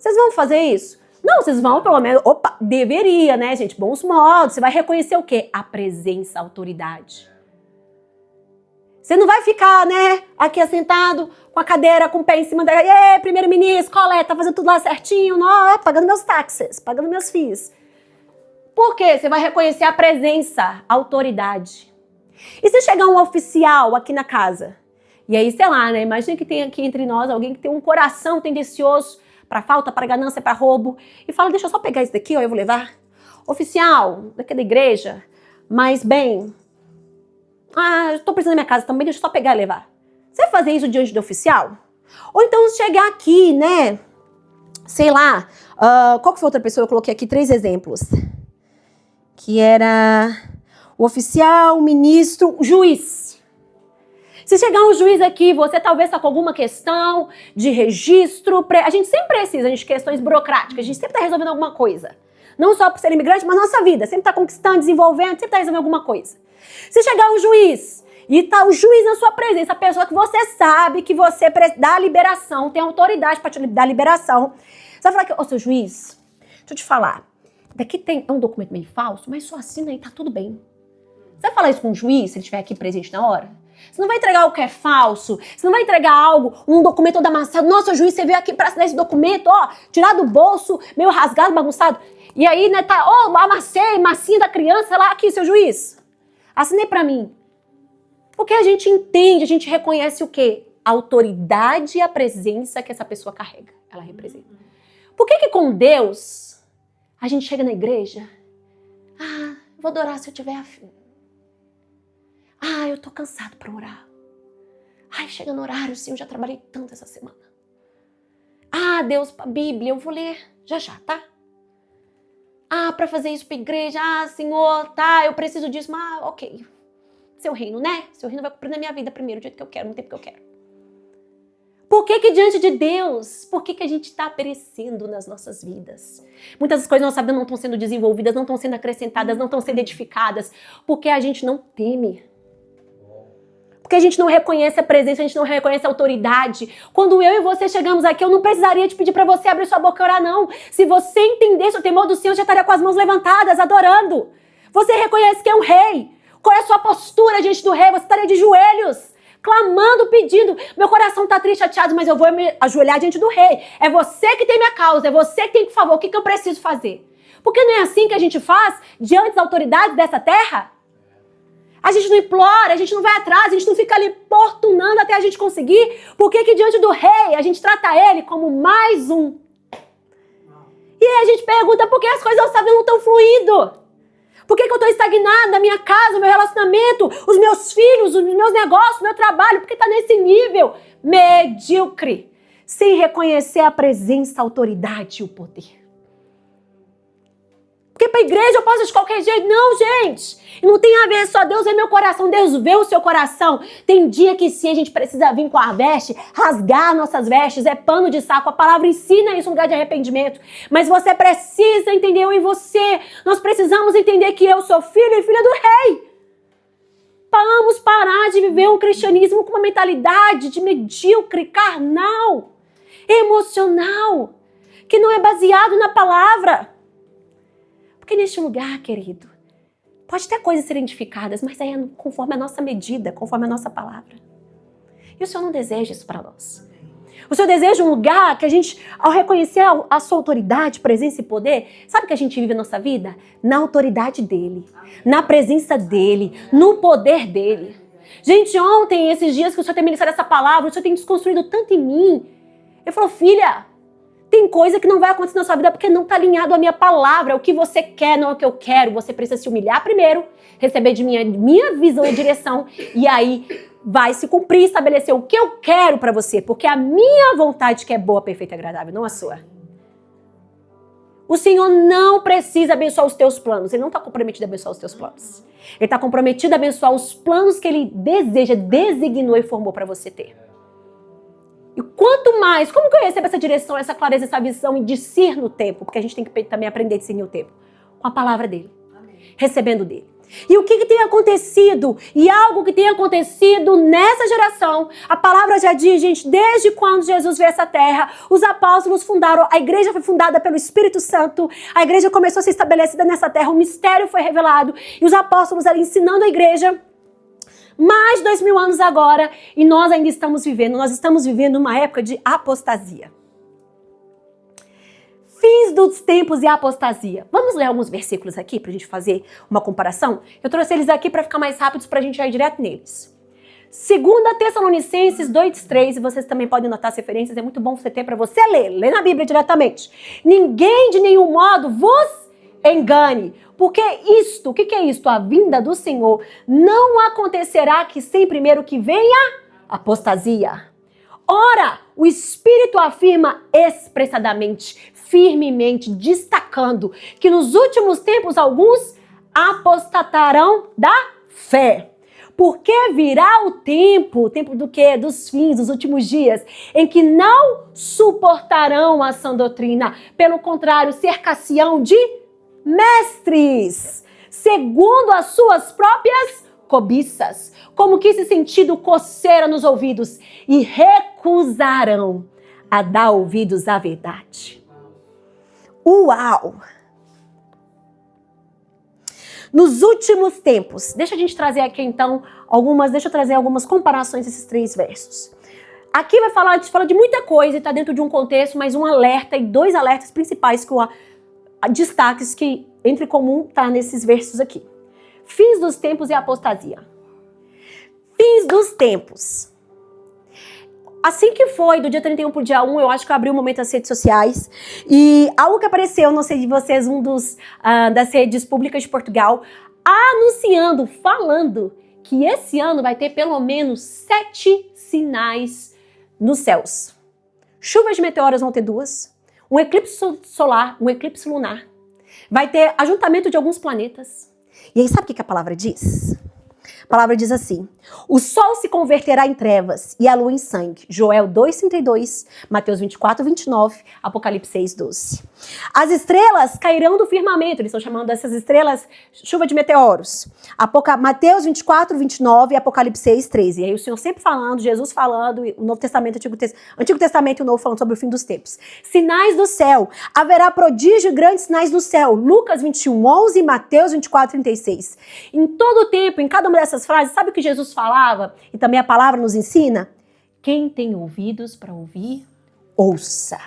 Vocês vão fazer isso? Não, vocês vão pelo menos... Opa, deveria, né, gente? Bons modos. Você vai reconhecer o quê? A presença, a autoridade. Você não vai ficar, né, aqui assentado, com a cadeira, com o pé em cima da... primeiro-ministro, coleta, tá fazendo tudo lá certinho, não, pagando meus taxas, pagando meus FIIs. Por quê? Você vai reconhecer a presença, a autoridade. E se chegar um oficial aqui na casa, e aí, sei lá, né, imagina que tem aqui entre nós alguém que tem um coração tendencioso para falta, para ganância, para roubo, e fala, deixa eu só pegar isso daqui, ó, eu vou levar. Oficial, daqui da igreja, mas bem, eu tô precisando da minha casa também, deixa eu só pegar e levar. Você vai fazer isso diante do oficial? Ou então chegar aqui, né, sei lá, qual que foi outra pessoa? Eu coloquei aqui 3 exemplos. Que era o oficial, o ministro, o juiz. Se chegar um juiz aqui, você talvez está com alguma questão de registro. A gente sempre precisa de questões burocráticas. A gente sempre está resolvendo alguma coisa. Não só por ser imigrante, mas nossa vida. Sempre está conquistando, desenvolvendo, sempre está resolvendo alguma coisa. Se chegar um juiz e está o juiz na sua presença, a pessoa que você sabe que você dá a liberação, tem autoridade para te dar a liberação. Você vai falar que, ô seu juiz, deixa eu te falar. Daqui tem um documento meio falso, mas só assina aí, tá tudo bem. Você vai falar isso com o juiz, se ele estiver aqui presente na hora? Você não vai entregar algo que é falso, você não vai entregar algo, um documento todo amassado. Nossa, juiz, você veio aqui pra assinar esse documento, ó, tirar do bolso, meio rasgado, bagunçado. E aí, né, tá, amassei, massinha da criança lá, aqui, seu juiz. Assinei pra mim. Porque a gente entende, a gente reconhece o quê? A autoridade e a presença que essa pessoa carrega, ela representa. Por que com Deus... a gente chega na igreja, vou adorar se eu tiver afim. Eu tô cansado pra orar. Chega no horário, sim, eu já trabalhei tanto essa semana. Deus, a Bíblia, eu vou ler já, tá? Pra fazer isso pra igreja, Senhor, tá, eu preciso disso, mas ok. Seu reino, né? Seu reino vai cumprir na minha vida primeiro, do jeito que eu quero, no tempo que eu quero. Por que diante de Deus, por que a gente está perecendo nas nossas vidas? Muitas coisas na nossa vida não estão sendo desenvolvidas, não estão sendo acrescentadas, não estão sendo edificadas, porque a gente não teme. Porque a gente não reconhece a presença, a gente não reconhece a autoridade. Quando eu e você chegamos aqui, eu não precisaria te pedir para você abrir sua boca e orar, não. Se você entendesse o temor do Senhor, já estaria com as mãos levantadas, adorando. Você reconhece que é um rei. Qual é a sua postura diante do rei? Você estaria de joelhos, clamando, pedindo. Meu coração está triste, chateado, mas eu vou me ajoelhar diante do rei. É você que tem minha causa, é você que tem que favor. O que eu preciso fazer? Porque não é assim que a gente faz diante das autoridades dessa terra? A gente não implora, a gente não vai atrás, a gente não fica ali importunando até a gente conseguir. Por que diante do rei a gente trata ele como mais um? E aí a gente pergunta por que as coisas não estão fluindo? Por que eu estou estagnada na minha casa, meu relacionamento, os meus filhos, os meus negócios, meu trabalho? Por que está nesse nível medíocre, sem reconhecer a presença, a autoridade e o poder? Porque para a igreja eu posso de qualquer jeito. Não, gente. Não tem a ver só Deus ver meu coração. Deus vê o seu coração. Tem dia que sim, a gente precisa vir com a veste, rasgar nossas vestes. É pano de saco. A palavra ensina isso, um lugar de arrependimento. Mas você precisa entender, eu e você. Nós precisamos entender que eu sou filho e filha do rei. Vamos parar de viver um cristianismo com uma mentalidade de medíocre, carnal, emocional, que não é baseado na palavra. Porque neste lugar, querido, pode ter coisas serem edificadas, mas é conforme a nossa medida, conforme a nossa palavra. E o Senhor não deseja isso para nós. O Senhor deseja um lugar que a gente, ao reconhecer a sua autoridade, presença e poder, sabe que a gente vive a nossa vida? Na autoridade dele, na presença dele, no poder dele. Gente, ontem, esses dias que o Senhor tem ministrado essa palavra, o Senhor tem desconstruído tanto em mim. Ele falou, filha, tem coisa que não vai acontecer na sua vida porque não está alinhado à minha palavra. O que você quer não é o que eu quero. Você precisa se humilhar primeiro, receber de minha visão e direção. E aí vai se cumprir, estabelecer o que eu quero para você. Porque a minha vontade que é boa, perfeita e agradável, não a sua. O Senhor não precisa abençoar os teus planos. Ele não está comprometido a abençoar os teus planos. Ele está comprometido a abençoar os planos que Ele deseja, designou e formou para você ter. E quanto mais, como que eu recebo essa direção, essa clareza, essa visão e discernir no tempo? Porque a gente tem que também aprender a discernir o tempo. Com a palavra dele. Amém. Recebendo dele. E o que tem acontecido? E algo que tem acontecido nessa geração, a palavra já diz, gente, desde quando Jesus veio a essa terra, os apóstolos fundaram, a igreja foi fundada pelo Espírito Santo, a igreja começou a ser estabelecida nessa terra, o mistério foi revelado, e os apóstolos ali ensinando a igreja, mais de 2000 anos agora, e nós ainda estamos vivendo uma época de apostasia. Fins dos tempos e apostasia. Vamos ler alguns versículos aqui para a gente fazer uma comparação? Eu trouxe eles aqui para ficar mais rápidos para a gente ir direto neles. 2 Tessalonicenses 2:3, e vocês também podem notar as referências, é muito bom você ter para você ler. Lê na Bíblia diretamente. Ninguém de nenhum modo vos engane. Porque isto, o que é isto? A vinda do Senhor não acontecerá que sem primeiro que venha apostasia. Ora, o Espírito afirma expressadamente, firmemente, destacando que nos últimos tempos alguns apostatarão da fé. Porque virá o tempo do quê? Dos fins, dos últimos dias, em que não suportarão a sã doutrina. Pelo contrário, cercar-se-ão de mestres, segundo as suas próprias cobiças, como que esse sentido coceira nos ouvidos, e recusarão a dar ouvidos à verdade. Uau! Nos últimos tempos, deixa eu trazer aqui algumas comparações desses 3 versos. Aqui a gente fala de muita coisa e está dentro de um contexto, mas um alerta e 2 alertas principais que destaques que entre comum está nesses versos aqui. Fins dos tempos e apostasia. Fins dos tempos. Assim que foi, do dia 31 pro dia 1, eu acho que eu abri um momento nas redes sociais, e algo que apareceu, não sei de vocês, das redes públicas de Portugal, falando que esse ano vai ter pelo menos 7 sinais nos céus. Chuvas de meteoros vão ter 2, um eclipse solar, um eclipse lunar, vai ter ajuntamento de alguns planetas. E aí sabe o que a palavra diz? A palavra diz assim: o sol se converterá em trevas e a lua em sangue. Joel 2:32, Mateus 24:29, Apocalipse 6:12. As estrelas cairão do firmamento. Eles estão chamando dessas estrelas chuva de meteoros. Mateus 24:29 e Apocalipse 6:13. E aí o Senhor sempre falando, Jesus falando, o Novo Testamento, Antigo Testamento e o Novo falando sobre o fim dos tempos. Sinais do céu. Haverá prodígio e grandes sinais do céu. Lucas 21:11 e Mateus 24:36. Em todo o tempo, em cada uma dessas frases, sabe o que Jesus falava? E também a palavra nos ensina? Quem tem ouvidos para ouvir, ouça.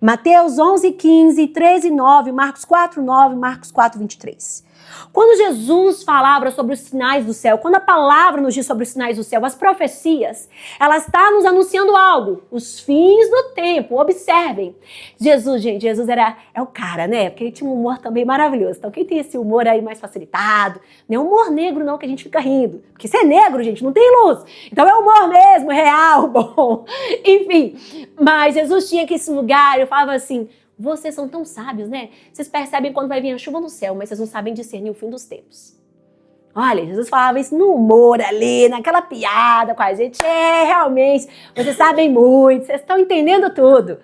Mateus 11:15, 13:9, Marcos 4:9, Marcos 4:23. Quando Jesus falava sobre os sinais do céu, quando a palavra nos diz sobre os sinais do céu, as profecias, ela está nos anunciando algo, os fins do tempo. Observem. Jesus é o cara, né? Porque ele tinha um humor também maravilhoso. Então quem tem esse humor aí mais facilitado, não é humor negro não, que a gente fica rindo. Porque se é negro, gente, não tem luz. Então é humor mesmo, real, bom. Enfim, mas Jesus tinha aqui esse lugar, eu falava assim: vocês são tão sábios, né? Vocês percebem quando vai vir a chuva no céu, mas vocês não sabem discernir o fim dos tempos. Olha, Jesus falava isso no humor ali, naquela piada com a gente. Realmente, vocês sabem muito, vocês estão entendendo tudo.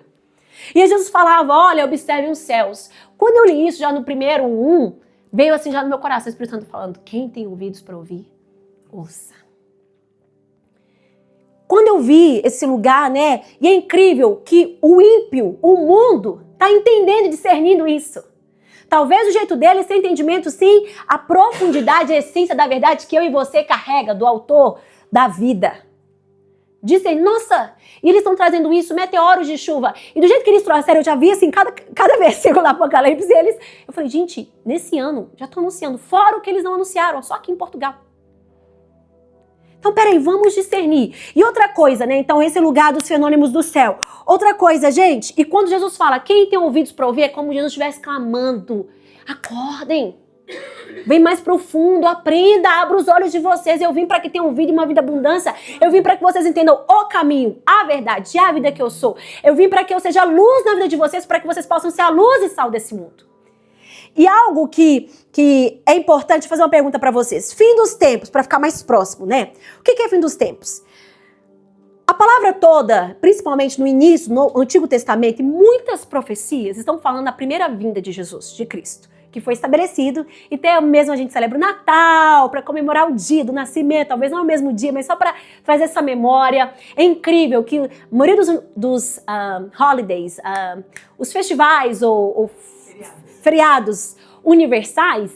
E Jesus falava, olha, observem os céus. Quando eu li isso já no primeiro 1, veio assim já no meu coração, o Espírito Santo falando, quem tem ouvidos para ouvir, ouça. Quando eu vi esse lugar, né, e é incrível que o ímpio, o mundo, está entendendo e discernindo isso. Talvez o jeito dele é ter entendimento, sim, a profundidade, a essência da verdade que eu e você carrega do autor da vida. Dizem, nossa, e eles estão trazendo isso, meteoros de chuva. E do jeito que eles trouxeram, eu já vi assim, cada versículo da Apocalipse, eu falei, gente, nesse ano, já estou anunciando, fora o que eles não anunciaram, só aqui em Portugal. Então, peraí, vamos discernir. E outra coisa, né? Então, esse lugar dos fenômenos do céu. Outra coisa, gente, e quando Jesus fala, quem tem ouvidos para ouvir, é como Jesus estivesse clamando. Acordem. Vem mais profundo, aprenda, abra os olhos de vocês. Eu vim para que tenham vida e uma vida abundância. Eu vim para que vocês entendam o caminho, a verdade, a vida que eu sou. Eu vim para que eu seja luz na vida de vocês, para que vocês possam ser a luz e sal desse mundo. E algo que é importante fazer uma pergunta para vocês. Fim dos tempos, para ficar mais próximo, né? O que é fim dos tempos? A palavra toda, principalmente no início, no Antigo Testamento, e muitas profecias estão falando da primeira vinda de Jesus, de Cristo. que foi estabelecido. E até mesmo a gente celebra o Natal para comemorar o dia do nascimento, talvez não o mesmo dia, mas só para trazer essa memória. É incrível que a maioria dos holidays, os festivais ou feriados universais,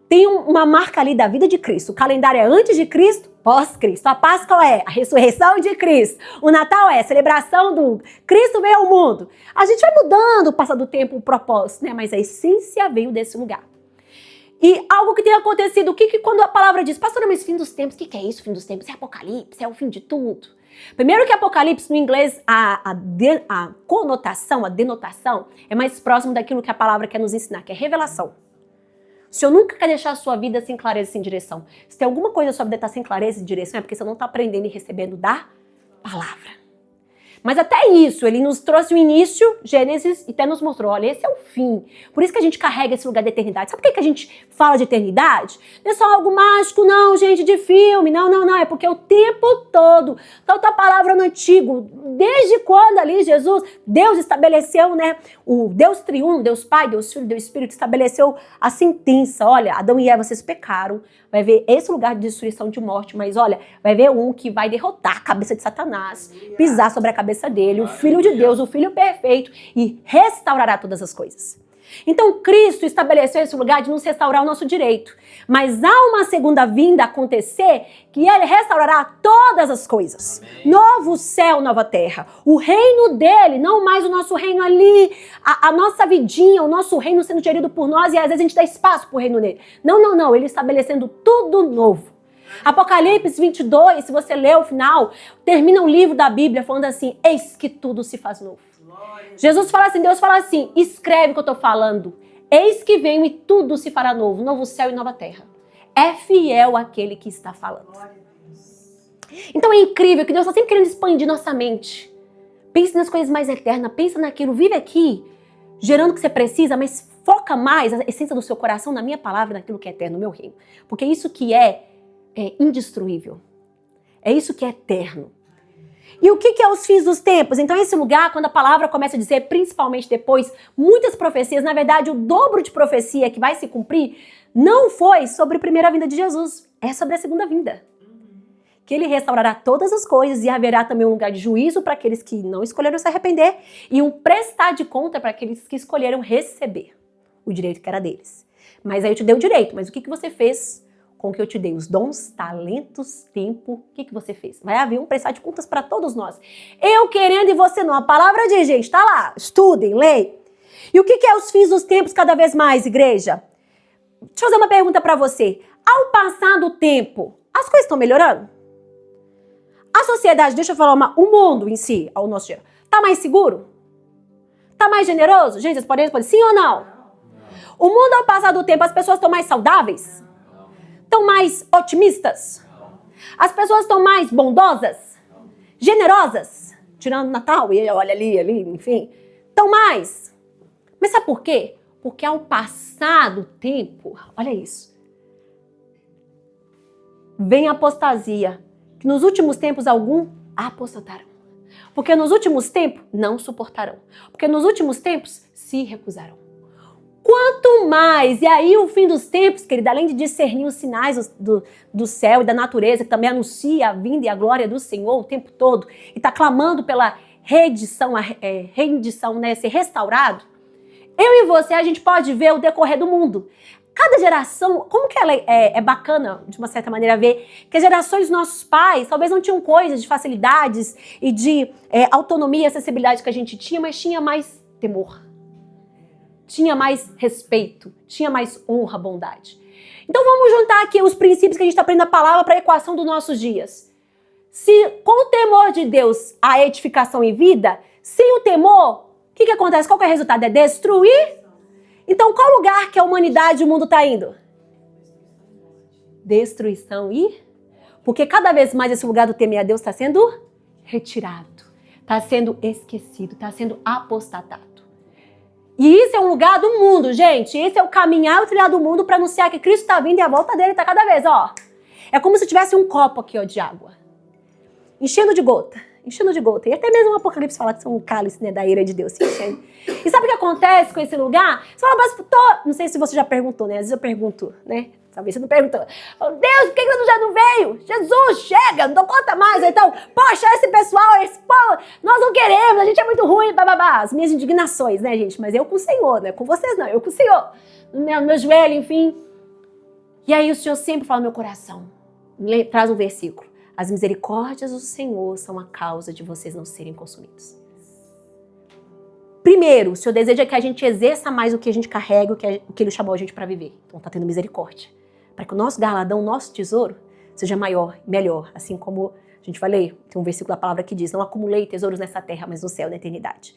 tem uma marca ali da vida de Cristo. O calendário é antes de Cristo, pós-Cristo. A Páscoa é a ressurreição de Cristo. O Natal é a celebração do Cristo veio ao mundo. A gente vai mudando o passar do tempo, o propósito, né? Mas a essência veio desse lugar. E algo que tem acontecido, quando a palavra diz, pastor, mas fim dos tempos, o que é isso, fim dos tempos? É Apocalipse, é o fim de tudo. Primeiro que Apocalipse, no inglês, a conotação, a denotação, é mais próximo daquilo que a palavra quer nos ensinar, que é revelação. O Senhor nunca quer deixar a sua vida sem clareza e sem direção. Se tem alguma coisa na sua vida que está sem clareza e direção, é porque você não está aprendendo e recebendo da palavra. Mas até isso, ele nos trouxe o início, Gênesis, e até nos mostrou, olha, esse é o fim. Por isso que a gente carrega esse lugar da eternidade. Sabe por que a gente fala de eternidade? Não é só algo mágico, não, gente, de filme. Não. É porque o tempo todo, tanto a palavra no Antigo, desde quando ali Jesus, Deus estabeleceu, né? O Deus triuno, Deus Pai, Deus Filho, Deus Espírito, estabeleceu a sentença. Olha, Adão e Eva, vocês pecaram. Vai ver esse lugar de destruição, de morte, mas olha, vai ver um que vai derrotar a cabeça de Satanás, pisar sobre a cabeça dele, o Filho de Deus, o Filho perfeito, e restaurará todas as coisas. Então Cristo estabeleceu esse lugar de nos restaurar o nosso direito, mas há uma segunda vinda acontecer que ele restaurará todas as coisas. Amém. Novo céu, nova terra. O reino dele, não mais o nosso reino ali, a nossa vidinha, o nosso reino sendo gerido por nós e às vezes a gente dá espaço pro reino dele. Não, ele estabelecendo tudo novo. Apocalipse 22, se você ler o final, termina o livro da Bíblia falando assim, eis que tudo se faz novo. Jesus fala assim, Deus fala assim, escreve o que eu estou falando. Eis que venho e tudo se fará novo, novo céu e nova terra. É fiel aquele que está falando. Então é incrível que Deus está sempre querendo expandir nossa mente. Pense nas coisas mais eternas, pensa naquilo, vive aqui, gerando o que você precisa, mas foca mais a essência do seu coração na minha palavra, naquilo que é eterno, no meu reino. Porque isso que é indestruível. É isso que é eterno. E o que é os fins dos tempos? Então esse lugar, quando a palavra começa a dizer, principalmente depois, muitas profecias, na verdade o dobro de profecia que vai se cumprir, não foi sobre a primeira vinda de Jesus, é sobre a segunda vinda. Que ele restaurará todas as coisas e haverá também um lugar de juízo para aqueles que não escolheram se arrepender e um prestar de conta para aqueles que escolheram receber o direito que era deles. Mas aí eu te dei o direito, mas o que você fez com o que eu te dei? Os dons, talentos, tempo, o que você fez? Vai haver um prestar de contas para todos nós. Eu querendo e você não. A palavra de gente está lá. Estudem, leiam. E o que é os fins dos tempos cada vez mais, igreja? Deixa eu fazer uma pergunta para você. Ao passar do tempo, as coisas estão melhorando? A sociedade, deixa eu falar, o mundo em si, ao nosso dia, está mais seguro? Está mais generoso? Gente, vocês podem responder sim ou não? O mundo ao passar do tempo, as pessoas estão mais saudáveis? Estão mais otimistas? As pessoas estão mais bondosas? Generosas? Tirando o Natal, e olha ali, enfim. Estão mais. Mas sabe por quê? Porque ao passar do tempo, olha isso, vem a apostasia, que nos últimos tempos alguns apostatarão. Porque nos últimos tempos não suportarão. Porque nos últimos tempos se recusarão. Quanto mais, e aí o fim dos tempos, querida, além de discernir os sinais do céu e da natureza, que também anuncia a vinda e a glória do Senhor o tempo todo, e está clamando pela rendição, né, ser restaurado, eu e você, a gente pode ver o decorrer do mundo. Cada geração, como que ela é bacana, de uma certa maneira, ver que as gerações dos nossos pais talvez não tinham coisas de facilidades e de autonomia e acessibilidade que a gente tinha, mas tinha mais temor. Tinha mais respeito, tinha mais honra, bondade. Então vamos juntar aqui os princípios que a gente está aprendendo na palavra para a equação dos nossos dias. Se com o temor de Deus há edificação e vida, sem o temor, o que acontece? Qual que é o resultado? É destruir? Então qual lugar que a humanidade e o mundo está indo? Destruição e... Porque cada vez mais esse lugar do temer a Deus está sendo retirado, está sendo esquecido, está sendo apostatado. E isso é um lugar do mundo, gente. Esse é o caminhar e o trilhar do mundo para anunciar que Cristo está vindo e a volta dele está cada vez, ó. É como se tivesse um copo aqui, ó, de água. Enchendo de gota. enchendo de gota. E até mesmo o Apocalipse fala que são um cálice, né, da ira de Deus, se enchendo. E sabe o que acontece com esse lugar? Você fala, mas não sei se você já perguntou, né? Às vezes eu pergunto, né? Talvez você não perguntou. Falo, Deus, por que você já não veio? Jesus, chega, não dou conta mais. Então, poxa, esse pessoal, esse povo, nós não queremos, a gente é muito ruim, bababá. As minhas indignações, né, gente? Mas eu com o Senhor, né? Com vocês não, eu com o Senhor. No meu joelho, enfim. E aí o Senhor sempre fala no meu coração. Traz um versículo. As misericórdias do Senhor são a causa de vocês não serem consumidos. Primeiro, o Senhor deseja que a gente exerça mais o que a gente carrega, o que Ele chamou a gente para viver. Então está tendo misericórdia. Para que o nosso galardão, o nosso tesouro, seja maior e melhor. Assim como a gente vai ler, tem um versículo da palavra que diz, não acumulei tesouros nessa terra, mas no céu, na eternidade.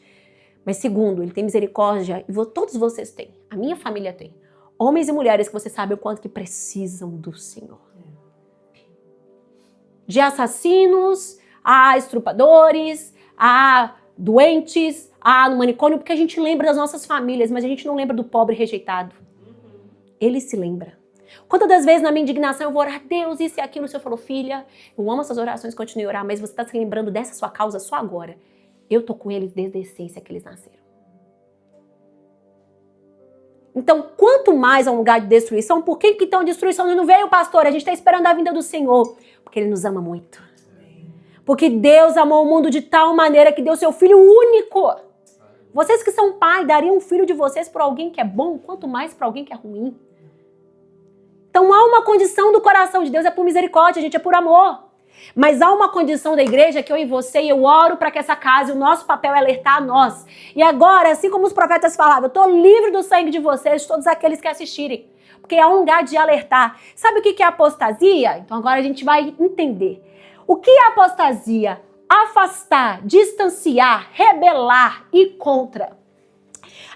Mas segundo, Ele tem misericórdia, e todos vocês têm. A minha família tem. Homens e mulheres que você sabe o quanto que precisam do Senhor. De assassinos, a estrupadores, a doentes, no manicômio, porque a gente lembra das nossas famílias, mas a gente não lembra do pobre rejeitado. Ele se lembra. Quantas das vezes na minha indignação eu vou orar, Deus, isso e aquilo, o Senhor falou, filha, eu amo essas orações, continue a orar, mas você está se lembrando dessa sua causa só agora. Eu tô com eles desde a essência que eles nasceram. Então, quanto mais é um lugar de destruição, por que então a destruição não veio, pastor? A gente está esperando a vinda do Senhor, porque Ele nos ama muito. Porque Deus amou o mundo de tal maneira que deu seu Filho único. Vocês que são pai, dariam um filho de vocês para alguém que é bom, quanto mais para alguém que é ruim. Então há uma condição do coração de Deus, é por misericórdia, gente, é por amor. Mas há uma condição da igreja que eu e você, e eu oro para que essa casa, o nosso papel é alertar a nós. E agora, assim como os profetas falavam, eu estou livre do sangue de vocês, todos aqueles que assistirem. Porque é um lugar de alertar. Sabe o que é apostasia? Então agora a gente vai entender. O que é apostasia? Afastar, distanciar, rebelar e contra.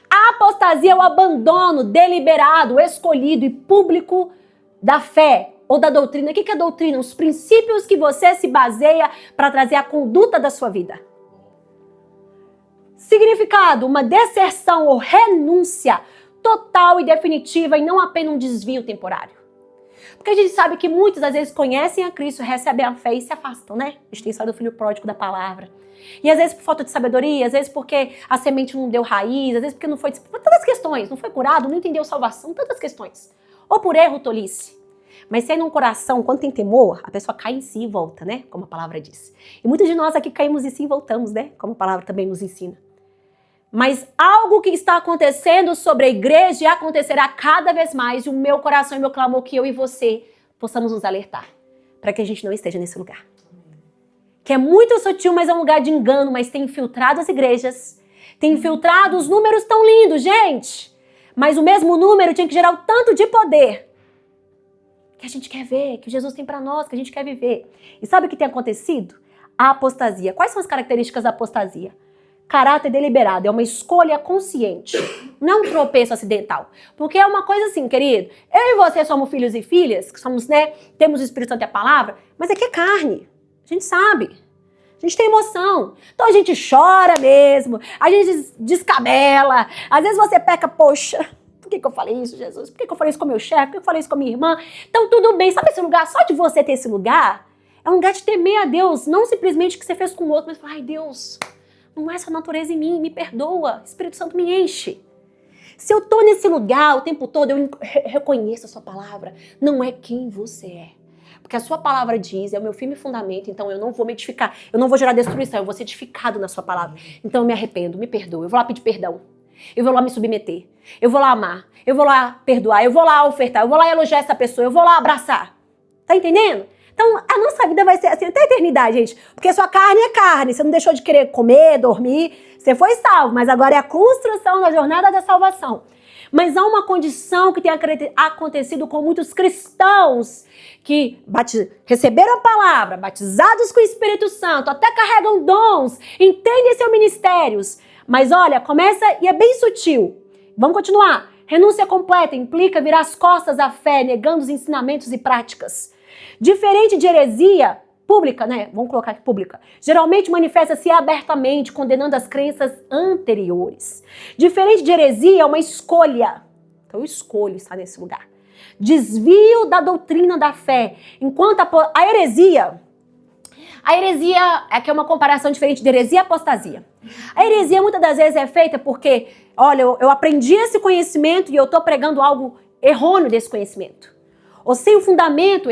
A apostasia é o abandono deliberado, escolhido e público da fé ou da doutrina. O que é doutrina? Os princípios que você se baseia para trazer a conduta da sua vida. Significado, uma deserção ou renúncia total e definitiva e não apenas um desvio temporário. Porque a gente sabe que muitas às vezes conhecem a Cristo, recebem a fé e se afastam, né? A gente tem história do filho pródigo da palavra. E às vezes por falta de sabedoria, às vezes porque a semente não deu raiz, às vezes porque não foi... Tantas questões, não foi curado, não entendeu salvação, tantas questões. Ou por erro, tolice. Mas se é num coração, quando tem temor, a pessoa cai em si e volta, né? Como a palavra diz. E muitos de nós aqui caímos em si e voltamos, né? Como a palavra também nos ensina. Mas algo que está acontecendo sobre a igreja e acontecerá cada vez mais, e o meu coração e meu clamor que eu e você possamos nos alertar, para que a gente não esteja nesse lugar. Que é muito sutil, mas é um lugar de engano, mas tem infiltrado as igrejas, tem infiltrado os números tão lindos, gente. Mas o mesmo número tinha que gerar o tanto de poder que a gente quer ver, que Jesus tem para nós, que a gente quer viver. E sabe o que tem acontecido? A apostasia. Quais são as características da apostasia? Caráter deliberado, é uma escolha consciente, não é um tropeço acidental. Porque é uma coisa assim, querido, eu e você somos filhos e filhas, que somos, né, temos o Espírito Santo e a palavra, mas aqui é carne, a gente sabe, a gente tem emoção, então a gente chora mesmo, a gente descabela, às vezes você peca, poxa, por que eu falei isso, Jesus? Por que eu falei isso com meu chefe? Por que eu falei isso com a minha irmã? Então tudo bem, sabe esse lugar, só de você ter esse lugar, é um lugar de temer a Deus, não simplesmente o que você fez com o outro, mas falar, ai Deus... Não é essa natureza em mim, me perdoa, Espírito Santo me enche. Se eu tô nesse lugar o tempo todo, eu reconheço a sua palavra, não é quem você é. Porque a sua palavra diz, é o meu firme fundamento, então eu não vou me edificar, eu não vou gerar destruição, eu vou ser edificado na sua palavra. Então eu me arrependo, me perdoa, eu vou lá pedir perdão, eu vou lá me submeter, eu vou lá amar, eu vou lá perdoar, eu vou lá ofertar, eu vou lá elogiar essa pessoa, eu vou lá abraçar. Tá entendendo? Então, a nossa vida vai ser assim até a eternidade, gente. Porque sua carne é carne. Você não deixou de querer comer, dormir. Você foi salvo. Mas agora é a construção da jornada da salvação. Mas há uma condição que tem acontecido com muitos cristãos que receberam a palavra, batizados com o Espírito Santo, até carregam dons, entendem seus ministérios. Mas olha, começa e é bem sutil. Vamos continuar. Renúncia completa implica virar as costas à fé, negando os ensinamentos e práticas. Diferente de heresia pública, né? Vamos colocar aqui pública. Geralmente manifesta-se abertamente, condenando as crenças anteriores. Diferente de heresia, é uma escolha. Então eu escolho estar nesse lugar. Desvio da doutrina da fé. Enquanto a heresia, A heresia, aqui é uma comparação diferente de heresia e apostasia. A heresia muitas das vezes é feita porque, olha, eu aprendi esse conhecimento e eu estou pregando algo errôneo desse conhecimento. Ou sem o fundamento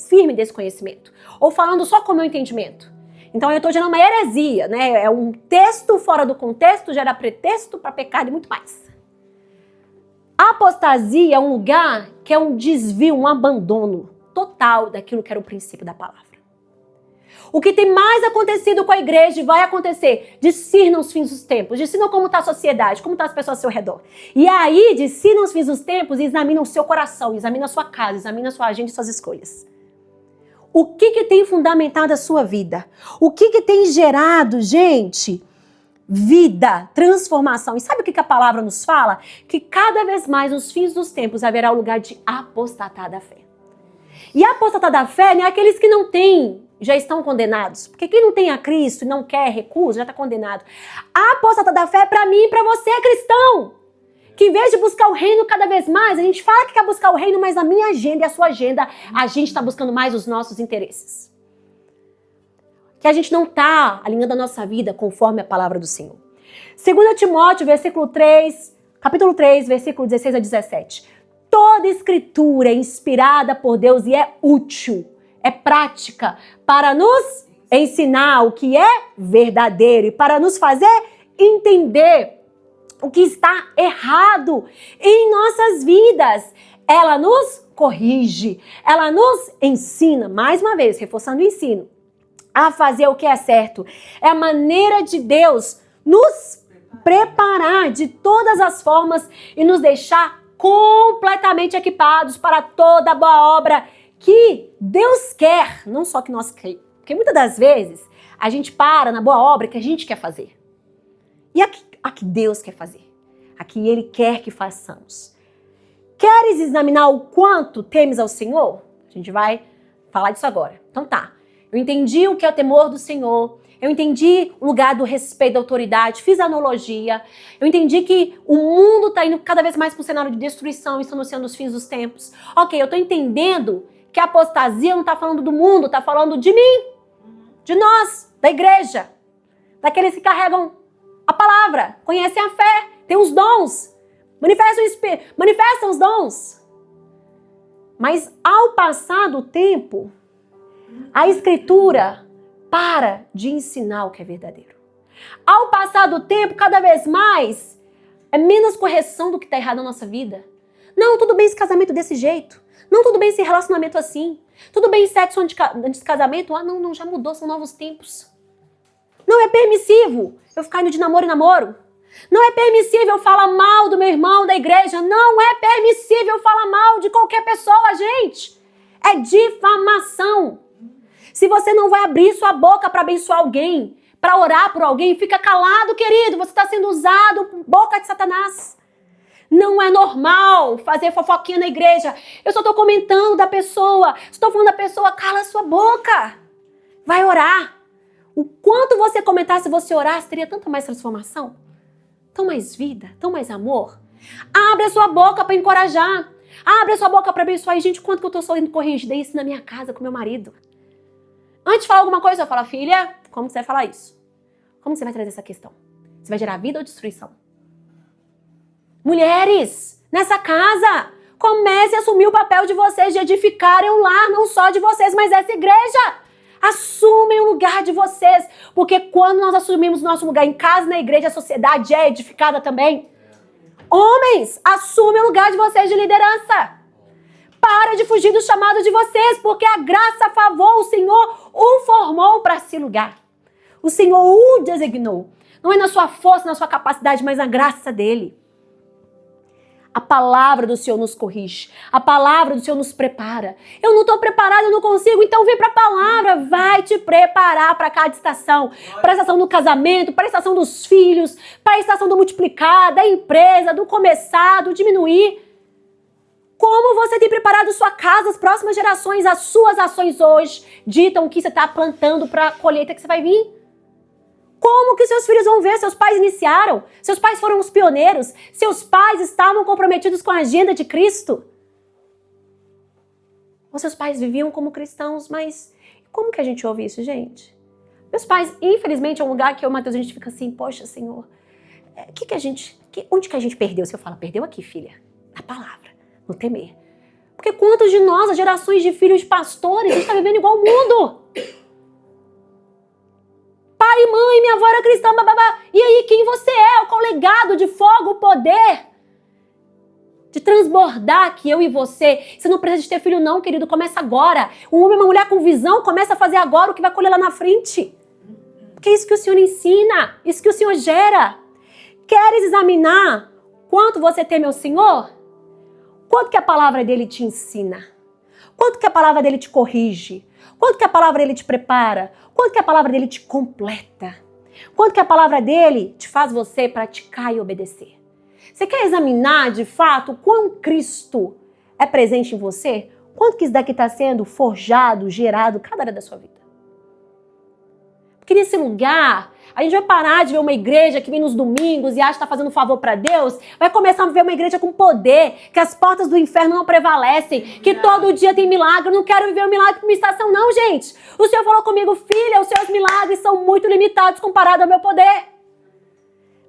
firme desse conhecimento. Ou falando só com o meu entendimento. Então eu estou gerando uma heresia, né? É um texto fora do contexto, gera pretexto para pecado e muito mais. A apostasia é um lugar que é um desvio, um abandono total daquilo que era o princípio da palavra. O que tem mais acontecido com a igreja e vai acontecer, discernam os fins dos tempos, discernam como está a sociedade, como estão as pessoas ao seu redor. E aí, discernam os fins dos tempos e examinam o seu coração, examinam a sua casa, examinam a sua agenda e suas escolhas. O que tem fundamentado a sua vida? O que tem gerado, gente, vida, transformação? E sabe o que a palavra nos fala? Que cada vez mais nos fins dos tempos haverá o lugar de apostatar da fé. E apostatar da fé não é aqueles que não têm, já estão condenados. Porque quem não tem a Cristo e não quer recurso, já está condenado. A apostatar da fé, para mim e para você, é cristão. Que em vez de buscar o reino cada vez mais, a gente fala que quer buscar o reino, mas na minha agenda e a sua agenda, a gente está buscando mais os nossos interesses. Que a gente não está alinhando a nossa vida conforme a palavra do Senhor. 2 Timóteo, capítulo 3, versículo 16 a 17. Toda escritura é inspirada por Deus e é útil, é prática, para nos ensinar o que é verdadeiro e para nos fazer entender o que está errado em nossas vidas. Ela nos corrige, ela nos ensina, mais uma vez, reforçando o ensino, a fazer o que é certo. É a maneira de Deus nos preparar de todas as formas e nos deixar completamente equipados para toda boa obra que Deus quer, não só que nós queremos. Porque muitas das vezes a gente para na boa obra que a gente quer fazer. E a que Deus quer fazer, a que Ele quer que façamos. Queres examinar o quanto temes ao Senhor? A gente vai falar disso agora. Então tá, eu entendi o que é o temor do Senhor, eu entendi o lugar do respeito da autoridade, fiz a analogia, eu entendi que o mundo está indo cada vez mais para um cenário de destruição, isso anunciando os fins dos tempos. Ok, eu estou entendendo que a apostasia não está falando do mundo, está falando de mim, de nós, da igreja, daqueles que carregam a palavra, conhecem a fé, têm os dons, manifestam os dons. Mas ao passar do tempo, a Escritura para de ensinar o que é verdadeiro. Ao passar do tempo, cada vez mais, é menos correção do que está errado na nossa vida. Não, tudo bem esse casamento desse jeito. Não, tudo bem esse relacionamento assim. Tudo bem sexo antes de casamento. Ah, não, já mudou, são novos tempos. Não é permissivo eu ficar indo de namoro em namoro. Não é permissível eu falar mal do meu irmão da igreja. Não é permissível eu falar mal de qualquer pessoa, gente. É difamação. Se você não vai abrir sua boca para abençoar alguém, para orar por alguém, fica calado, querido. Você está sendo usado por boca de Satanás. Não é normal fazer fofoquinha na igreja. Eu só estou comentando da pessoa. Estou falando da pessoa, cala sua boca. Vai orar. O quanto você comentar, se você orasse, teria tanta mais transformação, tão mais vida, tão mais amor. Abre a sua boca para encorajar. Abre a sua boca para abençoar. E, gente, quanto que eu estou sendo corrigida isso na minha casa com meu marido. Antes de falar alguma coisa, eu falo, filha, como você vai falar isso? Como você vai trazer essa questão? Você vai gerar vida ou destruição? Mulheres, nessa casa, comece a assumir o papel de vocês de edificarem o lar, não só de vocês, mas essa igreja. Assumem o lugar de vocês, porque quando nós assumimos o nosso lugar em casa, na igreja, a sociedade é edificada também. Homens, assumem o lugar de vocês de liderança. Para de fugir do chamado de vocês, porque a graça a favor, o Senhor o formou para esse lugar. O Senhor o designou. Não é na sua força, na sua capacidade, mas na graça dele. A palavra do Senhor nos corrige. A palavra do Senhor nos prepara. Eu não estou preparada, eu não consigo, então vem para a palavra. Vai te preparar para cada estação. Para a estação do casamento, para a estação dos filhos, para a estação do multiplicar, da empresa, do começar, do diminuir. Como você tem preparado sua casa, as próximas gerações, as suas ações hoje ditam o que você está plantando para a colheita que você vai vir? Como que seus filhos vão ver? Seus pais iniciaram? Seus pais foram os pioneiros? Seus pais estavam comprometidos com a agenda de Cristo? Ou seus pais viviam como cristãos, mas Como que a gente ouve isso, gente? Meus pais, infelizmente, é um lugar que eu e o Matheus, a gente fica assim, poxa, Senhor, onde que a gente perdeu? Se eu falo, perdeu aqui, filha, na palavra, no temer. Porque quantos de nós, as gerações de filhos de pastores, a gente está vivendo igual o mundo? Pai, mãe, minha avó era cristã, bababá. E aí, quem você é? Qual o legado de fogo, o poder de transbordar que eu e você? Você não precisa de ter filho não, querido, começa agora. Um homem e uma mulher com visão começa a fazer agora o que vai colher lá na frente. Porque é isso que o Senhor ensina, isso que o Senhor gera. Queres examinar quanto você teme ao Senhor? Quanto que a palavra dele te ensina? Quanto que a palavra dele te corrige? Quanto que a palavra dele te prepara? Quanto que a palavra dele te completa? Quanto que a palavra dele te faz você praticar e obedecer? Você quer examinar, de fato, quão Cristo é presente em você? Quanto que isso daqui está sendo forjado, gerado, cada área da sua vida? Porque nesse lugar, a gente vai parar de ver uma igreja que vem nos domingos e acha que está fazendo um favor para Deus, vai começar a ver uma igreja com poder, que as portas do inferno não prevalecem, que todo dia tem milagre. Eu não quero viver um milagre por uma estação, não, gente. O Senhor falou comigo, filha, os seus milagres são muito limitados comparado ao meu poder.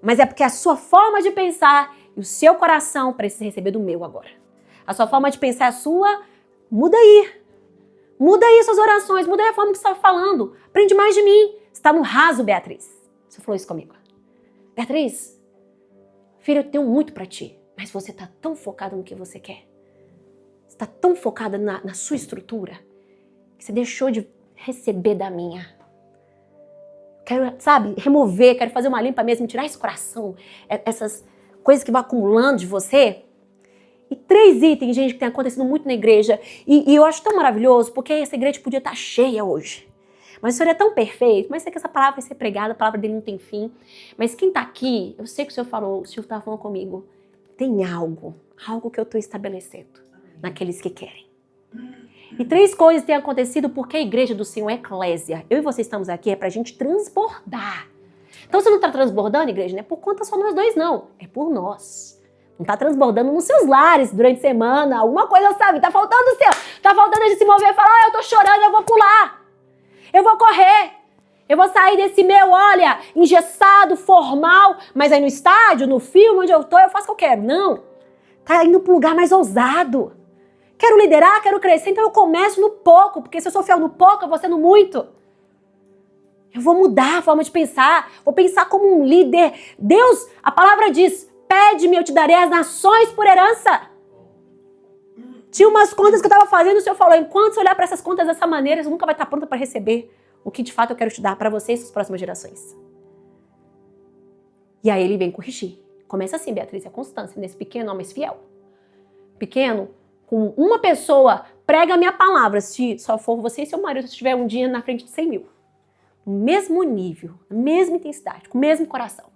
Mas é porque a sua forma de pensar e o seu coração precisa receber do meu agora. A sua forma de pensar é a sua, muda aí. Muda aí suas orações, muda aí a forma que você está falando. Aprende mais de mim. Você está no raso, Beatriz. Você falou isso comigo. Beatriz, filha, eu tenho muito para ti, mas você está tão focada no que você quer. Você está tão focada na sua estrutura que você deixou de receber da minha. Quero, sabe, remover, quero fazer uma limpa mesmo, tirar esse coração, essas coisas que vão acumulando de você. E 3 itens, gente, que tem acontecido muito na igreja. E eu acho tão maravilhoso, porque essa igreja podia estar cheia hoje. Mas o Senhor é tão perfeito, mas sei que essa palavra vai ser pregada, a palavra dele não tem fim. Mas quem está aqui, eu sei que o Senhor falou, o Senhor estava falando comigo, tem algo que eu estou estabelecendo naqueles que querem. E 3 coisas têm acontecido porque a igreja do Senhor é eclésia. Eu e você estamos aqui, é pra gente transbordar. Então você não está transbordando, igreja, não é por conta só nós dois, não. É por nós. Não está transbordando nos seus lares durante a semana, alguma coisa, sabe? Tá faltando o seu. Tá faltando a gente se mover e falar, eu tô chorando, eu vou pular. Eu vou correr. Eu vou sair desse meu, olha, engessado, formal. Mas aí no estádio, no filme, onde eu tô, eu faço o que eu quero. Não. Tá indo para um lugar mais ousado. Quero liderar, quero crescer, então eu começo no pouco. Porque se eu sou fiel no pouco, eu vou ser no muito. Eu vou mudar a forma de pensar. Vou pensar como um líder. Deus, a palavra diz, pede-me, eu te darei as nações por herança. Tinha umas contas que eu estava fazendo, o Senhor falou, enquanto você olhar para essas contas dessa maneira, você nunca vai estar pronta para receber o que de fato eu quero te dar para você e suas próximas gerações. E aí ele vem corrigir. Começa assim, Beatriz, a constância nesse pequeno homem fiel. Pequeno, com uma pessoa, prega a minha palavra, se só for você e seu marido, se estiver um dia na frente de 100 mil. No mesmo nível, na mesma intensidade, com o mesmo coração.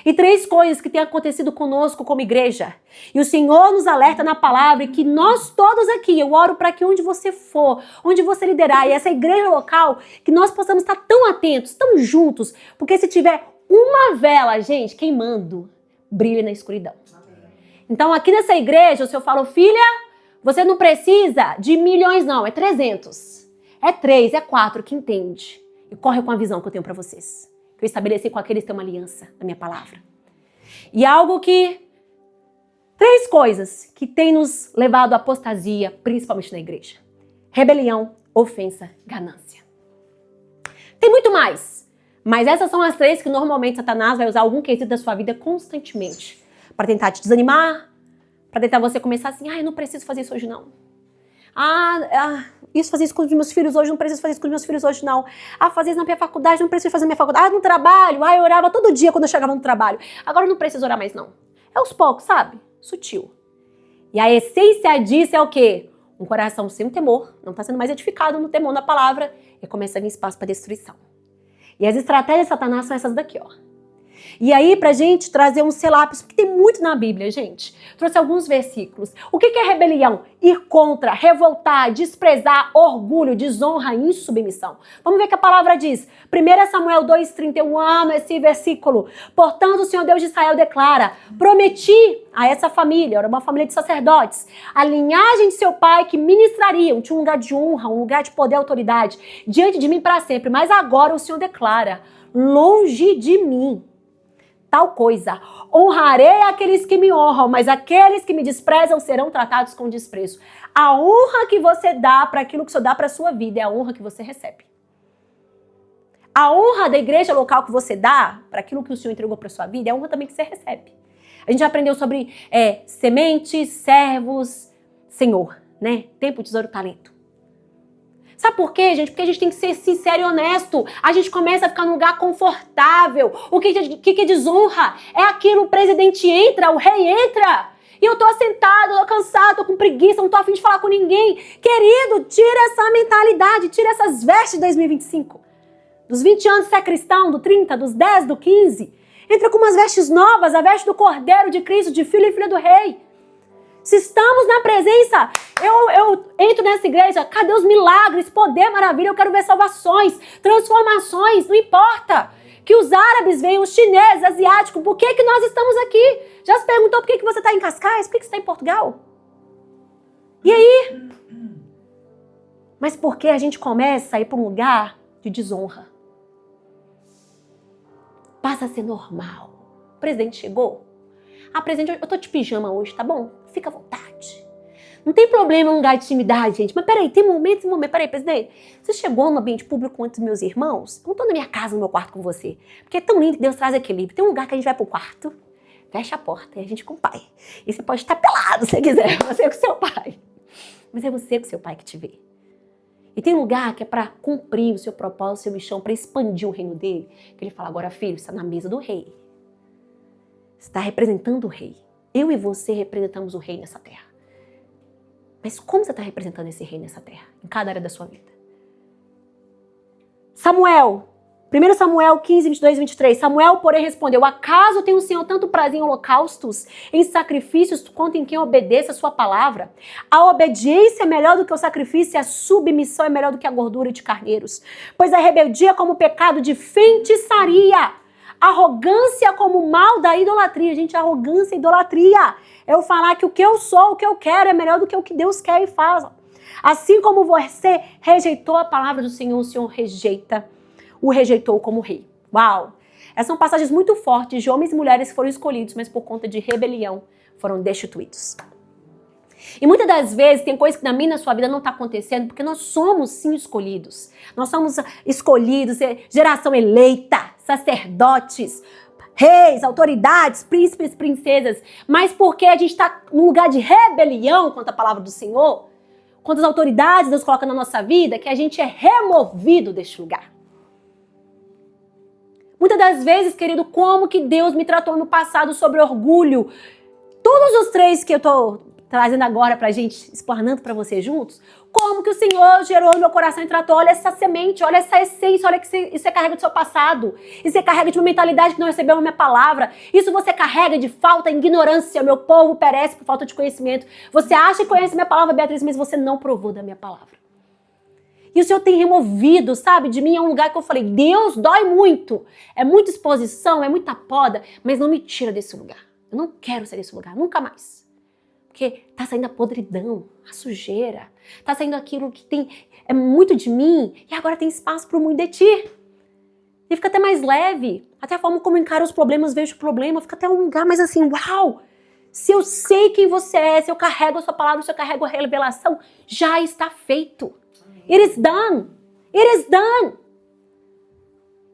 E 3 coisas que têm acontecido conosco como igreja. E o Senhor nos alerta na palavra e que nós todos aqui, eu oro para que onde você for, onde você liderar, e essa igreja local, que nós possamos estar tão atentos, tão juntos, porque se tiver uma vela, gente, queimando, brilha na escuridão. Então aqui nessa igreja, o Senhor falou, filha, você não precisa de milhões não, é 300. É 3, é 4 que entende. E corre com a visão que eu tenho para vocês. Eu estabeleci com aqueles que têm uma aliança na minha palavra. E algo que... 3 coisas que têm nos levado à apostasia, principalmente na igreja. Rebelião, ofensa, ganância. Tem muito mais. Mas essas são as 3 que normalmente Satanás vai usar algum quesito da sua vida constantemente. Para tentar te desanimar, para tentar você começar assim, eu não preciso fazer isso hoje não. Fazer isso com os meus filhos hoje, não preciso fazer isso com os meus filhos hoje, não. Fazer isso na minha faculdade, não preciso fazer na minha faculdade. No trabalho, eu orava todo dia quando eu chegava no trabalho. Agora eu não preciso orar mais, não. É aos poucos, sabe? Sutil. E a essência disso é o quê? Um coração sem temor, não está sendo mais edificado no temor na palavra, e começa a vir espaço para destruição. E as estratégias de Satanás são essas daqui, ó. E aí, pra gente trazer uns selápios, porque tem muito na Bíblia, gente. Trouxe alguns versículos. O que é rebelião? Ir contra, revoltar, desprezar, orgulho, desonra e insubmissão. Vamos ver o que a palavra diz. 1 Samuel 2,30, eu amo esse versículo. Portanto, o Senhor Deus de Israel declara, prometi a essa família, era uma família de sacerdotes, a linhagem de seu pai que ministrariam, tinha um lugar de honra, um lugar de poder e autoridade, diante de mim para sempre. Mas agora o Senhor declara, longe de mim, tal coisa. Honrarei aqueles que me honram, mas aqueles que me desprezam serão tratados com desprezo. A honra que você dá para aquilo que o Senhor dá para a sua vida é a honra que você recebe. A honra da igreja local que você dá para aquilo que o Senhor entregou para a sua vida é a honra também que você recebe. A gente já aprendeu sobre sementes, servos, Senhor, né? Tempo, tesouro, talento. Sabe por quê, gente? Porque a gente tem que ser sincero e honesto. A gente começa a ficar num lugar confortável. O que é desonra? É aquilo, o presidente entra, o rei entra. E eu tô assentado, tô cansado, tô com preguiça, não tô a fim de falar com ninguém. Querido, tira essa mentalidade, tira essas vestes de 2025. Dos 20 anos de ser cristão, do 30, dos 10, do 15. Entra com umas vestes novas, a veste do Cordeiro de Cristo, de filho e filha do rei. Se estamos na presença, eu entro nessa igreja, cadê os milagres, poder, maravilha, eu quero ver salvações, transformações, não importa. Que os árabes venham, os chineses, asiáticos, por que nós estamos aqui? Já se perguntou por que você está em Cascais? Por que você está em Portugal? E aí? Mas por que a gente começa a ir para um lugar de desonra? Passa a ser normal. O presidente chegou. Presidente, eu tô de pijama hoje, tá bom? Fica à vontade. Não tem problema um lugar de intimidade, gente. Mas peraí, tem momentos e momentos. Peraí, presidente, você chegou no ambiente público entre meus irmãos? Eu não tô na minha casa, no meu quarto com você. Porque é tão lindo que Deus traz equilíbrio. Tem um lugar que a gente vai pro quarto, fecha a porta e a gente com o pai. E você pode estar pelado se quiser, você com seu pai. Mas é você com seu pai que te vê. E tem lugar que é para cumprir o seu propósito, o seu missão, para expandir o reino dele. Que ele fala, agora filho, você está na mesa do rei. Você está representando o rei. Eu e você representamos o rei nessa terra. Mas como você está representando esse rei nessa terra? Em cada área da sua vida. Samuel. 1 Samuel 15, 22 e 23. Samuel, porém, respondeu, acaso tem o Senhor tanto prazer em holocaustos, em sacrifícios, quanto em quem obedeça a sua palavra? A obediência é melhor do que o sacrifício e a submissão é melhor do que a gordura de carneiros. Pois a rebeldia é como o pecado de feitiçaria, arrogância como o mal da idolatria. Gente, arrogância e idolatria é eu falar que o que eu sou, o que eu quero é melhor do que o que Deus quer e faz. Assim como você rejeitou a palavra do Senhor, o Senhor o rejeitou como rei. Uau! Essas são passagens muito fortes de homens e mulheres que foram escolhidos, mas por conta de rebelião foram destituídos. E muitas das vezes tem coisas que na minha e na sua vida não está acontecendo porque nós somos sim escolhidos. Nós somos escolhidos, geração eleita, sacerdotes, reis, autoridades, príncipes, princesas. Mas porque a gente está num lugar de rebelião contra a palavra do Senhor, contra as autoridades que Deus coloca na nossa vida, que a gente é removido deste lugar. Muitas das vezes, querido, como que Deus me tratou no passado sobre orgulho. Todos os três que eu estou trazendo agora pra gente, explanando pra você juntos, como que o Senhor gerou no meu coração e tratou, olha essa semente, olha essa essência, olha que isso você carrega do seu passado, isso você carrega de uma mentalidade que não recebeu a minha palavra, isso você carrega de falta, ignorância, meu povo perece por falta de conhecimento. Você acha que conhece minha palavra, Beatriz, mas você não provou da minha palavra. E o Senhor tem removido, sabe, de mim é um lugar que eu falei, Deus dói muito, é muita exposição, é muita poda, mas não me tira desse lugar. Eu não quero sair desse lugar, nunca mais. Porque tá saindo a podridão, a sujeira, tá saindo aquilo que é muito de mim e agora tem espaço para muito de ti. E fica até mais leve, até a forma como eu encaro os problemas, vejo o problema, fica até um lugar mais assim, uau! Se eu sei quem você é, se eu carrego a sua palavra, se eu carrego a revelação, já está feito. It is done. It is done.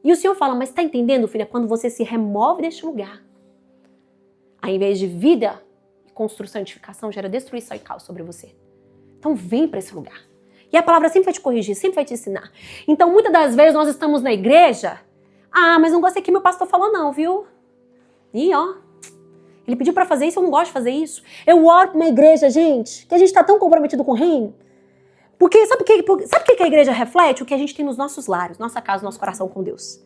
E o Senhor fala, mas está entendendo, filha, quando você se remove deste lugar, ao invés de vida, construção e edificação, gera destruição e caos sobre você. Então vem para esse lugar. E a palavra sempre vai te corrigir, sempre vai te ensinar. Então muitas das vezes nós estamos na igreja, mas não gostei que meu pastor falou não, viu? E ele pediu para fazer isso, eu não gosto de fazer isso. Eu oro para uma igreja, gente, que a gente está tão comprometido com o reino. Porque sabe o que a igreja reflete? O que a gente tem nos nossos lares, nossa casa, nosso coração com Deus.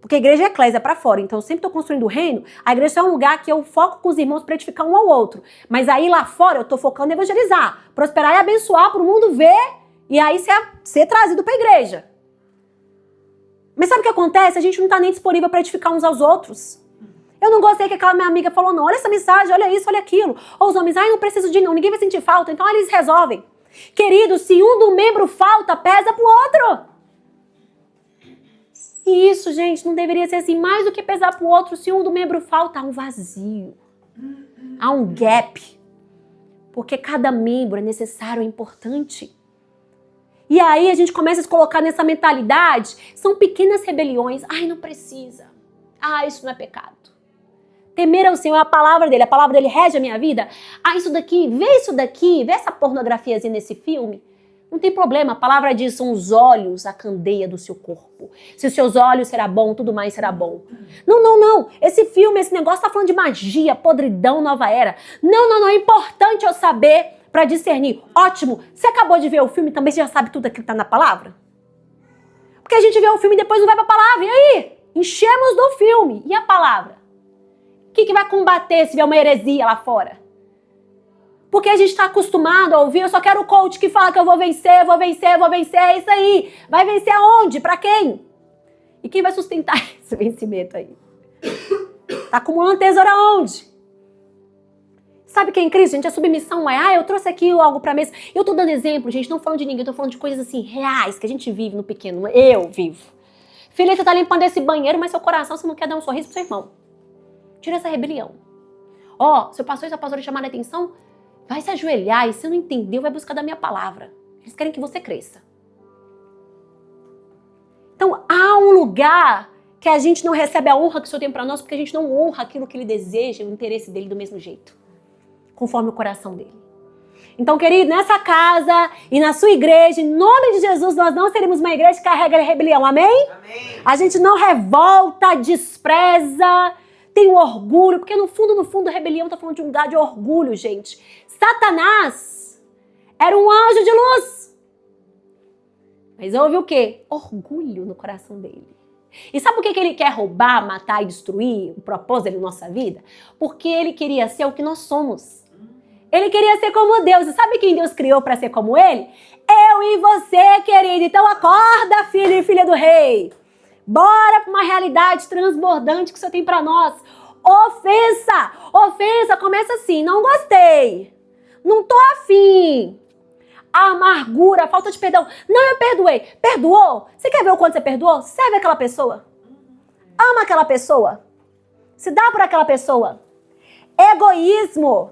Porque a igreja é eclésia para fora, então eu sempre estou construindo o reino. A igreja é um lugar que eu foco com os irmãos para edificar um ao outro. Mas aí lá fora eu estou focando em evangelizar, prosperar e abençoar para o mundo ver e aí ser trazido para a igreja. Mas sabe o que acontece? A gente não está nem disponível para edificar uns aos outros. Eu não gostei que aquela minha amiga falou, não, olha essa mensagem, olha isso, olha aquilo. Ou os homens, não preciso de não, ninguém vai sentir falta, então eles resolvem. Querido, se um do membro falta, pesa pro outro. E isso, gente, não deveria ser assim. Mais do que pesar pro outro, se um do membro falta, há um vazio. Há um gap. Porque cada membro é necessário, é importante. E aí a gente começa a se colocar nessa mentalidade. São pequenas rebeliões. Ai, não precisa. Ah, isso não é pecado. Temer ao Senhor é a palavra dele rege a minha vida. Ah, isso daqui, vê essa pornografiazinha nesse filme. Não tem problema, a palavra diz, são os olhos, a candeia do seu corpo. Se os seus olhos será bom, tudo mais será bom. Não. Esse filme, esse negócio tá falando de magia, podridão, nova era. Não. É importante eu saber para discernir. Ótimo, você acabou de ver o filme, também você já sabe tudo aquilo que tá na palavra? Porque a gente vê o filme e depois não vai pra palavra. E aí? Enchemos do filme. E a palavra? O que vai combater se vier uma heresia lá fora? Porque a gente está acostumado a ouvir, eu só quero o coach que fala que eu vou vencer, é isso aí. Vai vencer aonde? Pra quem? E quem vai sustentar esse vencimento aí? Tá acumulando tesouro aonde? Sabe que é em Cristo, gente? A submissão é, eu trouxe aqui algo pra mesa. Eu tô dando exemplo, gente, não falando de ninguém, eu tô falando de coisas assim, reais, que a gente vive no pequeno, eu vivo. Filha, você tá limpando esse banheiro, mas seu coração, você não quer dar um sorriso pro seu irmão. Tira essa rebelião. Seu pastor e sua pastora chamaram a atenção, vai se ajoelhar e se não entendeu, vai buscar da minha palavra. Eles querem que você cresça. Então, há um lugar que a gente não recebe a honra que o Senhor tem para nós porque a gente não honra aquilo que Ele deseja, o interesse dEle do mesmo jeito. Conforme o coração dEle. Então, querido, nessa casa e na sua igreja, em nome de Jesus, nós não seremos uma igreja que carrega rebelião. Amém? Amém. A gente não revolta, despreza, tem o orgulho, porque no fundo, rebelião está falando de um lugar de orgulho, gente. Satanás era um anjo de luz. Mas houve o quê? Orgulho no coração dele. E sabe por que ele quer roubar, matar e destruir o propósito dele na nossa vida? Porque ele queria ser o que nós somos. Ele queria ser como Deus. E sabe quem Deus criou para ser como Ele? Eu e você, querido. Então acorda, filho e filha do rei. Bora para uma realidade transbordante que o Senhor tem para nós. Ofensa começa assim, não gostei, não tô afim. A amargura, a falta de perdão. Não, eu perdoei. Perdoou? Você quer ver o quanto você perdoou? Serve aquela pessoa. Ama aquela pessoa. Se dá por aquela pessoa. Egoísmo.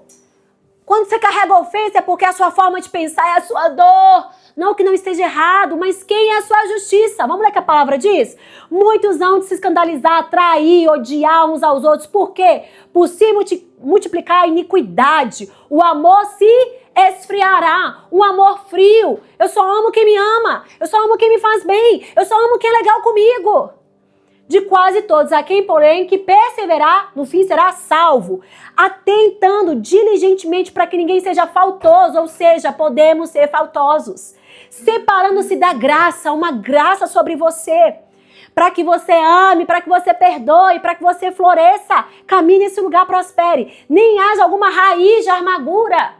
Quando você carrega ofensa é porque a sua forma de pensar é a sua dor. Não que não esteja errado, mas quem é a sua justiça? Vamos ler o que a palavra diz? Muitos hão de se escandalizar, trair, odiar uns aos outros. Por quê? Por se multiplicar a iniquidade. O amor se esfriará. Um amor frio. Eu só amo quem me ama. Eu só amo quem me faz bem. Eu só amo quem é legal comigo. De quase todos, a quem, porém, que perseverar, no fim será salvo, atentando diligentemente para que ninguém seja faltoso, ou seja, podemos ser faltosos, separando-se da graça, uma graça sobre você, para que você ame, para que você perdoe, para que você floresça, caminhe nesse lugar, prospere, nem haja alguma raiz de amargura.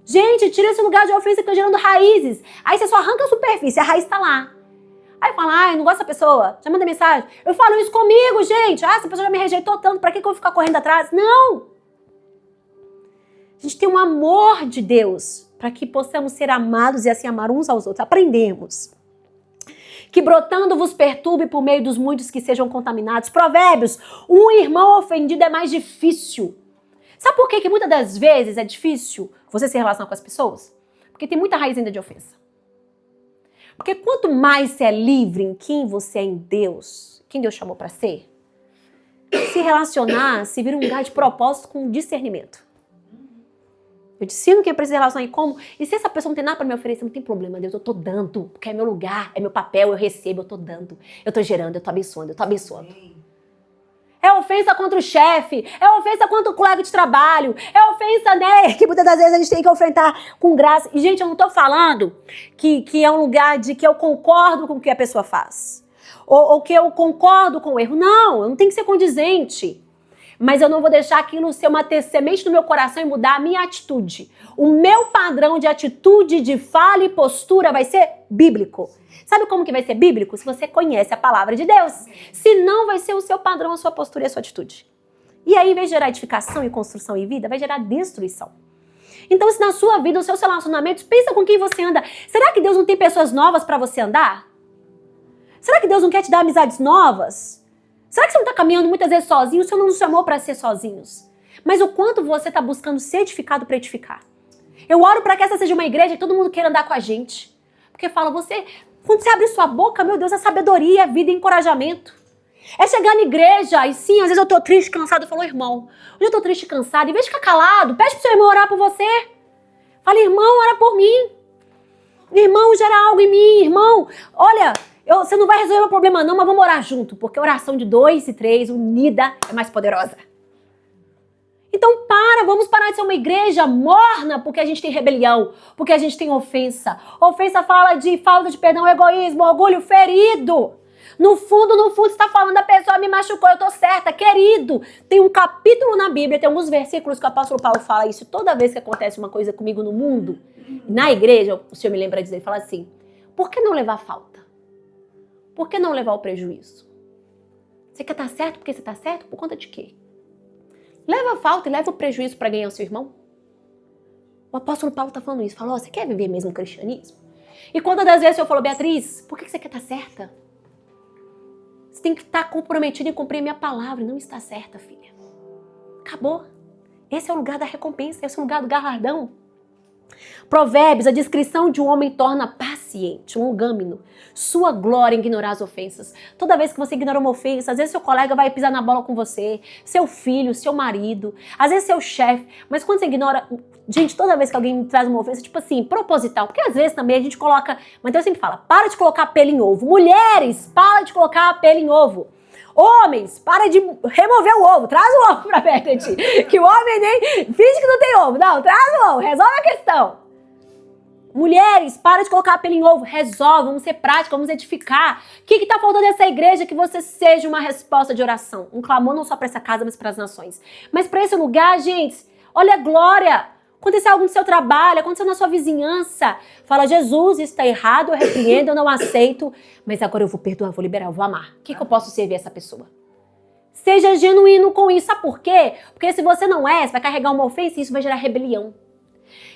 Gente, tira esse lugar de ofensa que está gerando raízes, aí você só arranca a superfície, a raiz está lá. Aí fala, eu não gosto dessa pessoa, já manda mensagem. Eu falo isso comigo, gente. Essa pessoa já me rejeitou tanto, pra que eu vou ficar correndo atrás? Não! A gente tem um amor de Deus para que possamos ser amados e assim amar uns aos outros. Aprendemos. Que brotando vos perturbe por meio dos muitos que sejam contaminados. Provérbios, um irmão ofendido é mais difícil. Sabe por que muitas das vezes é difícil você se relacionar com as pessoas? Porque tem muita raiz ainda de ofensa. Porque quanto mais você é livre em quem você é em Deus, quem Deus chamou para ser, se relacionar, se vira um lugar de propósito com discernimento. Eu discerno quem precisa relacionar e como. E se essa pessoa não tem nada para me oferecer, não tem problema, Deus, eu tô dando. Porque é meu lugar, é meu papel, eu recebo, eu tô dando. Eu tô gerando, eu tô abençoando, eu tô abençoando. É ofensa contra o chefe, é ofensa contra o colega de trabalho, é ofensa, né, que muitas das vezes a gente tem que enfrentar com graça. E, gente, eu não tô falando que é um lugar de que eu concordo com o que a pessoa faz. ou que eu concordo com o erro. Não, eu não tenho que ser condizente. Mas eu não vou deixar aquilo ser uma semente no meu coração e mudar a minha atitude. O meu padrão de atitude, de fala e postura vai ser bíblico. Sabe como que vai ser bíblico? Se você conhece a palavra de Deus. Se não, vai ser o seu padrão, a sua postura e a sua atitude. E aí, em vez de gerar edificação e construção e vida, vai gerar destruição. Então, se na sua vida, nos seus relacionamentos, pensa com quem você anda. Será que Deus não tem pessoas novas para você andar? Será que Deus não quer te dar amizades novas? Será que você não está caminhando muitas vezes sozinho? O Senhor não nos chamou para ser sozinhos. Mas o quanto você está buscando ser edificado para edificar? Eu oro para que essa seja uma igreja que todo mundo queira andar com a gente. Porque fala, quando você abre sua boca, meu Deus, é sabedoria, vida e encorajamento. É chegar na igreja e sim, às vezes eu tô triste, cansado. Eu falo, irmão, hoje eu tô triste e cansado. Em vez de ficar calado, pede pro seu irmão orar por você. Fala, irmão, ora por mim. Irmão, gera algo em mim. Irmão, olha, você não vai resolver meu problema não, mas vamos orar junto. Porque a oração de 2 e 3, unida, é mais poderosa. Então vamos parar de ser uma igreja morna porque a gente tem rebelião, porque a gente tem ofensa. Ofensa fala de falta de perdão, egoísmo, orgulho, ferido. No fundo, você está falando, a pessoa me machucou, eu tô certa, querido. Tem um capítulo na Bíblia, tem alguns versículos que o apóstolo Paulo fala isso toda vez que acontece uma coisa comigo no mundo. Na igreja, o Senhor me lembra de dizer, ele fala assim, por que não levar falta? Por que não levar o prejuízo? Você quer estar certo porque você está certo? Por conta de quê? Leva a falta e leva o prejuízo para ganhar o seu irmão? O apóstolo Paulo está falando isso. Falou, você quer viver mesmo o cristianismo? E quantas das vezes o Senhor falou, Beatriz, por que você quer estar certa? Você tem que estar comprometida em cumprir a minha palavra e não está certa, filha. Acabou. Esse é o lugar da recompensa, esse é o lugar do galardão. Provérbios, a descrição de um homem torna paciente, um longâmino. Sua glória em ignorar as ofensas. Toda vez que você ignora uma ofensa, às vezes seu colega vai pisar na bola com você, seu filho, seu marido, às vezes seu chefe, mas quando você ignora... Gente, toda vez que alguém me traz uma ofensa, tipo assim, proposital, porque às vezes também a gente coloca... Mas Deus sempre fala, para de colocar pelo em ovo. Mulheres, para de colocar pelo em ovo. Homens, para de remover o ovo. Traz o ovo pra perto de ti. Que o homem nem... Finge que não tem ovo. Não, traz o ovo. Resolve a questão. Mulheres, para de colocar pelo em ovo. Resolve, vamos ser práticos, vamos edificar. O que tá faltando nessa igreja? Que você seja uma resposta de oração. Um clamor não só para essa casa, mas para as nações. Mas para esse lugar, gente, olha a glória. Aconteceu algo no seu trabalho, aconteceu na sua vizinhança. Fala, Jesus, isso está errado, eu repreendo, eu não aceito. Mas agora eu vou perdoar, vou liberar, eu vou amar. O que eu posso servir essa pessoa? Seja genuíno com isso. Sabe por quê? Porque se você não é, você vai carregar uma ofensa e isso vai gerar rebelião.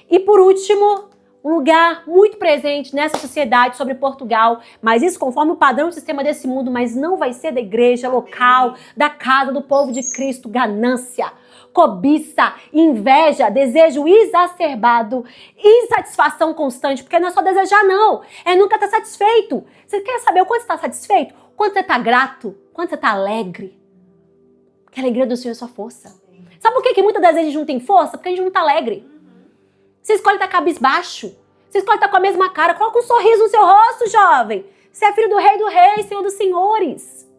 E por último... um lugar muito presente nessa sociedade sobre Portugal, mas isso conforme o padrão de sistema desse mundo, mas não vai ser da igreja local, da casa do povo de Cristo, ganância, cobiça, inveja, desejo exacerbado, insatisfação constante, porque não é só desejar não, é nunca estar satisfeito. Você quer saber o quanto você está satisfeito? O quanto você está grato? O quanto você está alegre? Porque a alegria do Senhor é sua força. Sabe por que muitas das vezes a gente não tem força? Porque a gente não está alegre. Você escolhe estar cabisbaixo. Você escolhe estar com a mesma cara. Coloca um sorriso no seu rosto, jovem. Você é filho do rei, Senhor dos senhores.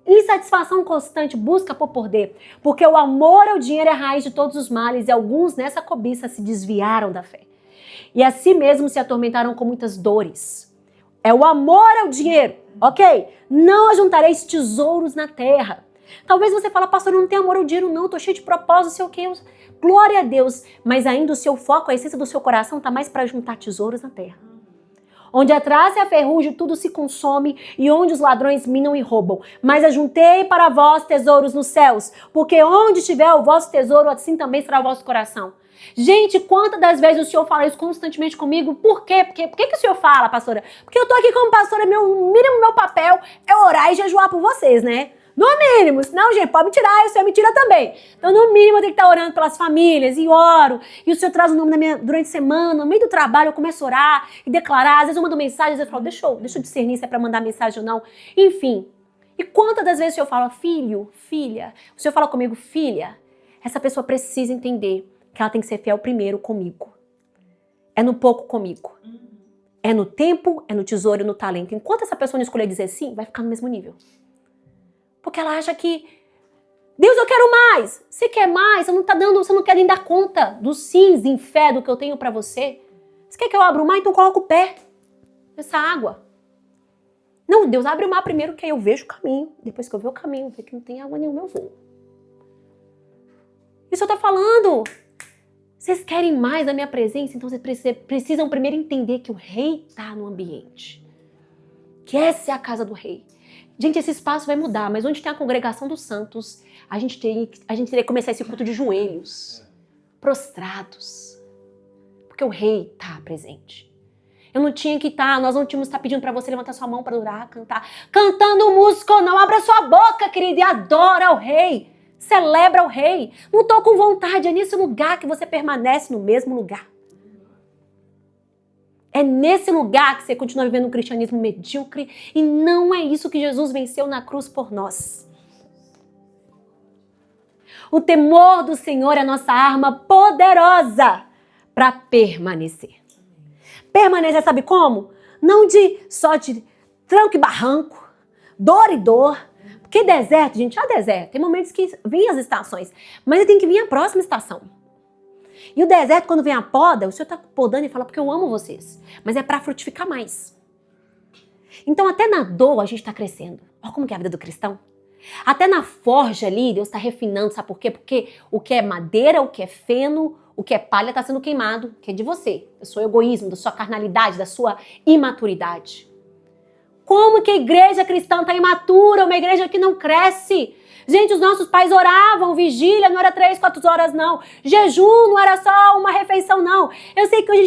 Insatisfação constante, busca por poder. Porque o amor ao dinheiro é a raiz de todos os males e alguns nessa cobiça se desviaram da fé. E a si mesmos se atormentaram com muitas dores. É o amor ao dinheiro, ok? Não ajuntareis tesouros na terra. Talvez você fale, pastor, eu não tenho amor ao dinheiro não, tô cheio de propósito, sei o que. Glória a Deus, mas ainda o seu foco, a essência do seu coração tá mais para juntar tesouros na terra. Onde a traça e a ferrugem tudo se consome e onde os ladrões minam e roubam. Mas ajuntei para vós tesouros nos céus, porque onde estiver o vosso tesouro, assim também será o vosso coração. Gente, quantas das vezes o Senhor fala isso constantemente comigo? Por quê? Por que o Senhor fala, pastora? Porque eu tô aqui como pastora, meu papel é orar e jejuar por vocês, né? No mínimo, senão, gente, pode me tirar, e o Senhor me tira também. Então, no mínimo, eu tenho que estar orando pelas famílias, e oro, e o Senhor traz o nome durante a semana, no meio do trabalho, eu começo a orar e declarar, às vezes eu mando mensagem, às vezes eu falo, deixa eu discernir se é para mandar mensagem ou não. Enfim, e quantas das vezes o Senhor fala, filho, filha, o Senhor fala comigo, filha, essa pessoa precisa entender que ela tem que ser fiel primeiro comigo. É no pouco comigo. É no tempo, é no tesouro e no talento. Enquanto essa pessoa não escolher dizer sim, vai ficar no mesmo nível. Porque ela acha que, Deus, eu quero mais. Você quer mais? Você não quer nem dar conta dos sims em fé do que eu tenho pra você. Você quer que eu abra o mar? Então coloca o pé nessa água. Não, Deus abre o mar primeiro que aí eu vejo o caminho. Depois que eu ver o caminho, eu vejo que não tem água nenhuma, eu vou. Isso eu tô falando. Vocês querem mais da minha presença? Então vocês precisam primeiro entender que o rei está no ambiente. Que essa é a casa do rei. Gente, esse espaço vai mudar, mas onde tem a congregação dos santos, a gente teria que começar esse culto de joelhos, prostrados. Porque o rei está presente. Eu não tinha que estar, nós não tínhamos que estar pedindo para você levantar sua mão para adorar, cantar. Cantando música ou não, abra sua boca, querida, e adora o rei. Celebra o rei. Não estou com vontade, é nesse lugar que você permanece no mesmo lugar. É nesse lugar que você continua vivendo um cristianismo medíocre e não é isso que Jesus venceu na cruz por nós. O temor do Senhor é a nossa arma poderosa para permanecer. Permanecer sabe como? Não só de tranco e barranco, dor e dor. Porque deserto, gente, há deserto. Tem momentos que vêm as estações, mas tem que vir a próxima estação. E o deserto, quando vem a poda, o Senhor está podando e fala, porque eu amo vocês. Mas é para frutificar mais. Então, até na dor, a gente está crescendo. Olha como que é a vida do cristão. Até na forja ali, Deus está refinando, sabe por quê? Porque o que é madeira, o que é feno, o que é palha está sendo queimado, que é de você. Do seu egoísmo, da sua carnalidade, da sua imaturidade. Como que a igreja cristã está imatura, uma igreja que não cresce? Gente, os nossos pais oravam, vigília não era 3, 4 horas, não. Jejum não era só uma refeição, não. Eu sei que hoje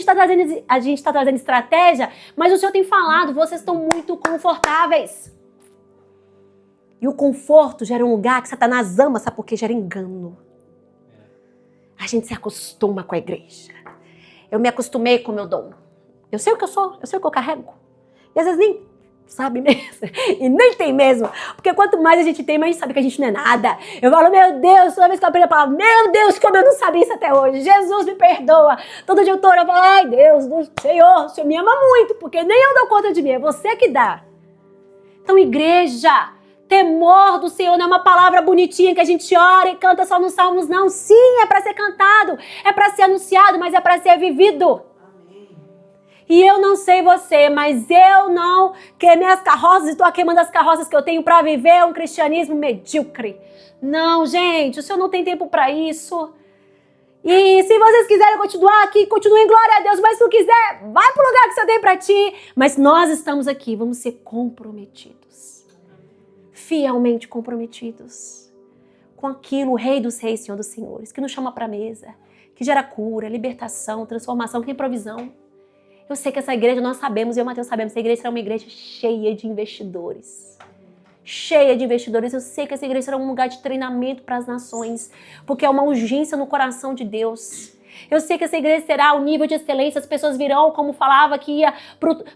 a gente está trazendo estratégia, mas o Senhor tem falado, vocês estão muito confortáveis. E o conforto gera um lugar que Satanás ama, sabe por quê? Gera engano. A gente se acostuma com a igreja. Eu me acostumei com o meu dom. Eu sei o que eu sou, eu sei o que eu carrego. E às vezes nem sabe mesmo, e nem tem mesmo, porque quanto mais a gente tem, mais a gente sabe que a gente não é nada. Eu falo, meu Deus, toda vez que eu aprendo a palavra, meu Deus, como eu não sabia isso até hoje, Jesus me perdoa. Todo dia eu falo, ai Deus, o Senhor me ama muito, porque nem eu dou conta de mim, é você que dá. Então igreja, temor do Senhor não é uma palavra bonitinha que a gente ora e canta só nos salmos, não. Sim, é para ser cantado, é para ser anunciado, mas é para ser vivido. E eu não sei você, mas eu não queimei as carroças e estou queimando as carroças que eu tenho para viver um cristianismo medíocre. Não, gente, o Senhor não tem tempo para isso. E se vocês quiserem continuar aqui, continuem, glória a Deus. Mas se não quiser, vai para o lugar que o Senhor tem para ti. Mas nós estamos aqui, vamos ser comprometidos. Fielmente comprometidos. Com aquilo, o Rei dos Reis, Senhor dos Senhores, que nos chama para a mesa, que gera cura, libertação, transformação, que tem provisão. Eu sei que essa igreja, nós sabemos, eu e o Mateus sabemos, essa igreja será uma igreja cheia de investidores. Cheia de investidores. Eu sei que essa igreja será um lugar de treinamento para as nações, porque é uma urgência no coração de Deus. Eu sei que essa igreja será o nível de excelência, as pessoas virão, como falava, que ia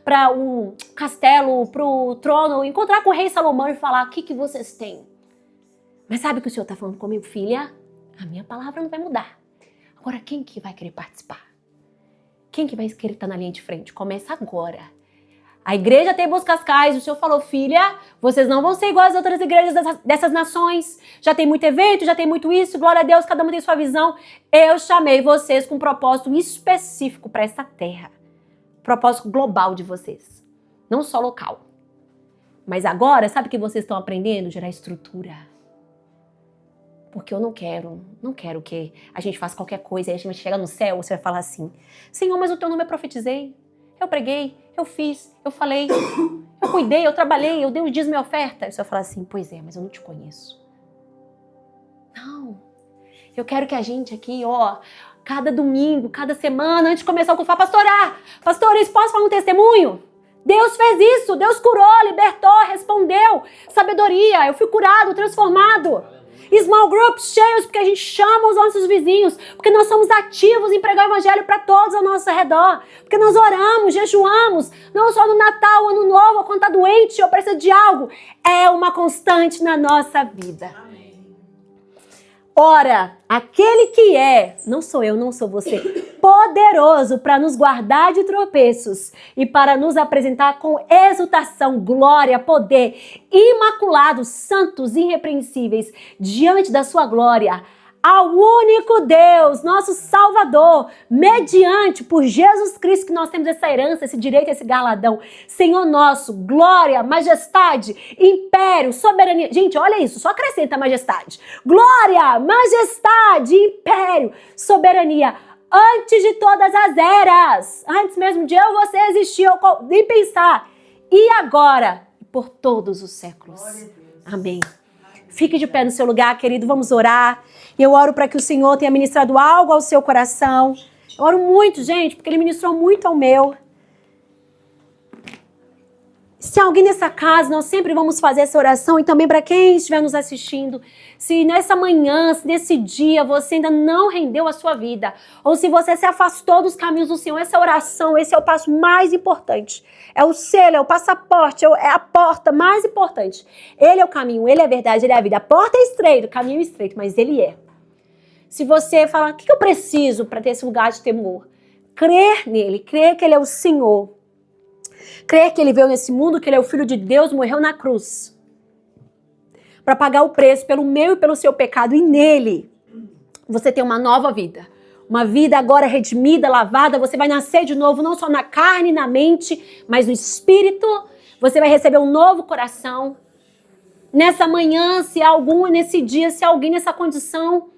para o castelo, para o trono, encontrar com o rei Salomão e falar, o que vocês têm? Mas sabe o que o Senhor está falando comigo, filha? A minha palavra não vai mudar. Agora, quem que vai querer participar? Quem que vai querer estar na linha de frente? Começa agora. A igreja tem Bosque Cascais, o Senhor falou, filha, vocês não vão ser iguais às outras igrejas dessas nações. Já tem muito evento, já tem muito isso, glória a Deus, cada um tem sua visão. Eu chamei vocês com um propósito específico para essa terra. Propósito global de vocês. Não só local. Mas agora, sabe o que vocês estão aprendendo? Gerar estrutura. Porque eu não quero que a gente faça qualquer coisa e a gente chega no céu, você vai falar assim, Senhor, mas o teu nome eu profetizei, eu preguei, eu fiz, eu falei, eu cuidei, eu trabalhei, eu dei os dias minha oferta. E você vai falar assim, pois é, mas eu não te conheço. Não, eu quero que a gente aqui, cada domingo, cada semana, antes de começar o culto, fala, pastor, posso falar um testemunho? Deus fez isso, Deus curou, libertou, respondeu, sabedoria, eu fui curado, transformado. Small groups cheios, porque a gente chama os nossos vizinhos, porque nós somos ativos em pregar o evangelho para todos ao nosso redor, porque nós oramos, jejuamos, não só no Natal, Ano Novo, ou quando está doente ou precisa de algo, é uma constante na nossa vida. Ora, aquele que é, não sou eu, não sou você, poderoso para nos guardar de tropeços e para nos apresentar com exultação, glória, poder, imaculados, santos, irrepreensíveis, diante da sua glória, ao único Deus, nosso Salvador, mediante, por Jesus Cristo, que nós temos essa herança, esse direito, esse galardão. Senhor nosso, glória, majestade, império, soberania. Gente, olha isso, só acrescenta majestade. Glória, majestade, império, soberania, antes de todas as eras, antes mesmo de eu, você existir, eu nem pensar, e agora, por todos os séculos. Amém. Fique de pé no seu lugar, querido, vamos orar. Eu oro para que o Senhor tenha ministrado algo ao seu coração. Eu oro muito, gente, porque Ele ministrou muito ao meu. Se alguém nessa casa, nós sempre vamos fazer essa oração, e também para quem estiver nos assistindo, se nessa manhã, se nesse dia, você ainda não rendeu a sua vida, ou se você se afastou dos caminhos do Senhor, essa oração, esse é o passo mais importante. É o selo, é o passaporte, é a porta mais importante. Ele é o caminho, Ele é a verdade, Ele é a vida. A porta é estreita, o caminho é estreito, mas Ele é. Se você falar, o que eu preciso para ter esse lugar de temor? Crer nele, crer que Ele é o Senhor. Crer que Ele veio nesse mundo, que Ele é o Filho de Deus, morreu na cruz. Para pagar o preço pelo meu e pelo seu pecado. E nele, você tem uma nova vida. Uma vida agora redimida, lavada. Você vai nascer de novo, não só na carne e na mente, mas no espírito. Você vai receber um novo coração. Nessa manhã, se algum, nesse dia, se alguém nessa condição...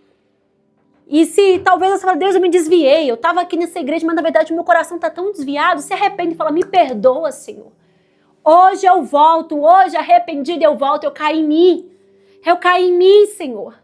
E se talvez você fale, Deus, eu me desviei, eu estava aqui nessa igreja, mas na verdade o meu coração está tão desviado, se arrepende e fala, me perdoa, Senhor. Hoje eu volto, hoje arrependido eu volto, eu caí em mim, Senhor.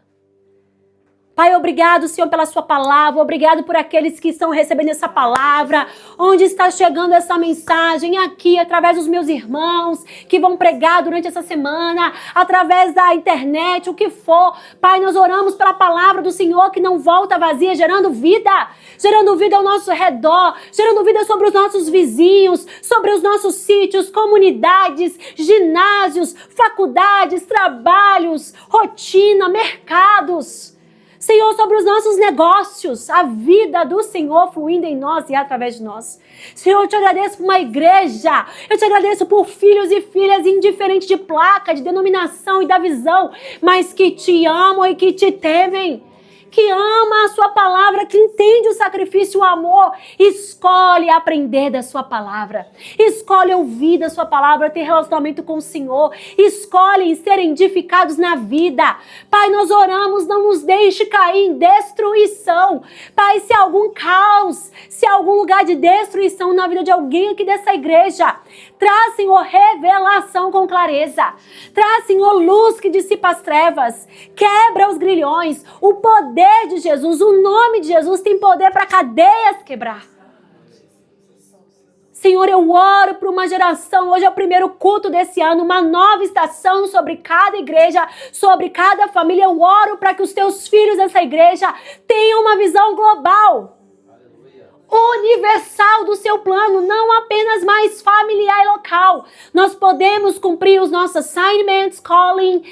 Pai, obrigado, Senhor, pela sua palavra, obrigado por aqueles que estão recebendo essa palavra, onde está chegando essa mensagem aqui, através dos meus irmãos, que vão pregar durante essa semana, através da internet, o que for. Pai, nós oramos pela palavra do Senhor que não volta vazia, gerando vida ao nosso redor, gerando vida sobre os nossos vizinhos, sobre os nossos sítios, comunidades, ginásios, faculdades, trabalhos, rotina, mercados. Senhor, sobre os nossos negócios, a vida do Senhor fluindo em nós e através de nós. Senhor, eu te agradeço por uma igreja, eu te agradeço por filhos e filhas indiferentes de placa, de denominação e da visão, mas que te amam e que te temem. Que ama a sua palavra, que entende o sacrifício e o amor, escolhe aprender da sua palavra, escolhe ouvir da sua palavra, ter relacionamento com o Senhor, escolhe ser edificados na vida. Pai, nós oramos, não nos deixe cair em destruição. Pai, se há algum caos, se há algum lugar de destruição na vida de alguém aqui dessa igreja, traz, Senhor, revelação com clareza. Traz, Senhor, luz que dissipa as trevas, quebra os grilhões, o poder de Jesus, o nome de Jesus tem poder para cadeias quebrar. Senhor, eu oro por uma geração, hoje é o primeiro culto desse ano, uma nova estação sobre cada igreja, sobre cada família. Eu oro para que os teus filhos dessa igreja tenham uma visão global, universal do seu plano, não apenas mais familiar e local. Nós podemos cumprir os nossos assignments, calling,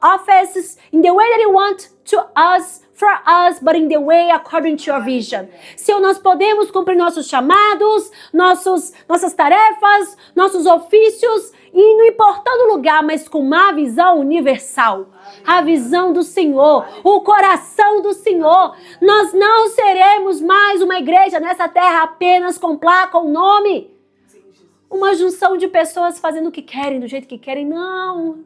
offices in the way that you want to us, for us, but in the way according to your vision. Senhor, nós podemos cumprir nossos chamados, nossas tarefas, nossos ofícios, e não importando o lugar, mas com uma visão universal. A visão do Senhor, o coração do Senhor. Nós não seremos mais uma igreja nessa terra apenas com placa ou nome. Uma junção de pessoas fazendo o que querem, do jeito que querem. Não.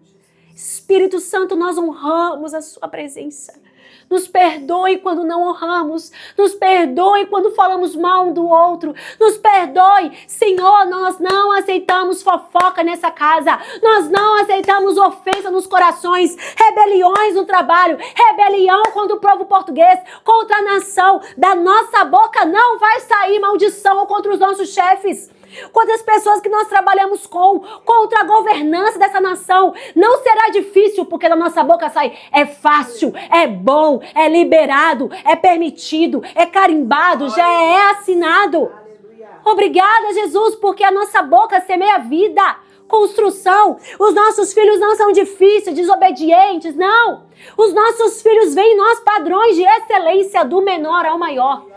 Espírito Santo, nós honramos a sua presença. Nos perdoe quando não honramos. Nos perdoe quando falamos mal um do outro. Nos perdoe. Senhor, nós não aceitamos fofoca nessa casa. Nós não aceitamos ofensa nos corações. Rebeliões no trabalho. Rebelião contra o povo português. Contra a nação. Da nossa boca não vai sair maldição contra os nossos chefes. Contra as pessoas que nós trabalhamos contra a governança dessa nação. Não será difícil, porque da nossa boca sai, é fácil, é bom, é liberado, é permitido, é carimbado, já é assinado. Obrigada, Jesus, porque a nossa boca semeia vida, construção. Os nossos filhos não são difíceis, desobedientes, não. Os nossos filhos veem em nós padrões de excelência do menor ao maior.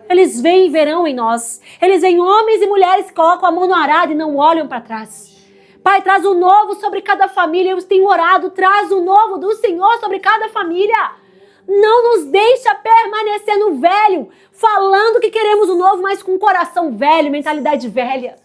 Eles veem e verão em nós. Eles veem homens e mulheres que colocam a mão no arado e não olham para trás. Pai, traz o novo sobre cada família. Eu tenho orado, traz o novo do Senhor sobre cada família. Não nos deixa permanecer no velho, falando que queremos o novo, mas com coração velho, mentalidade velha.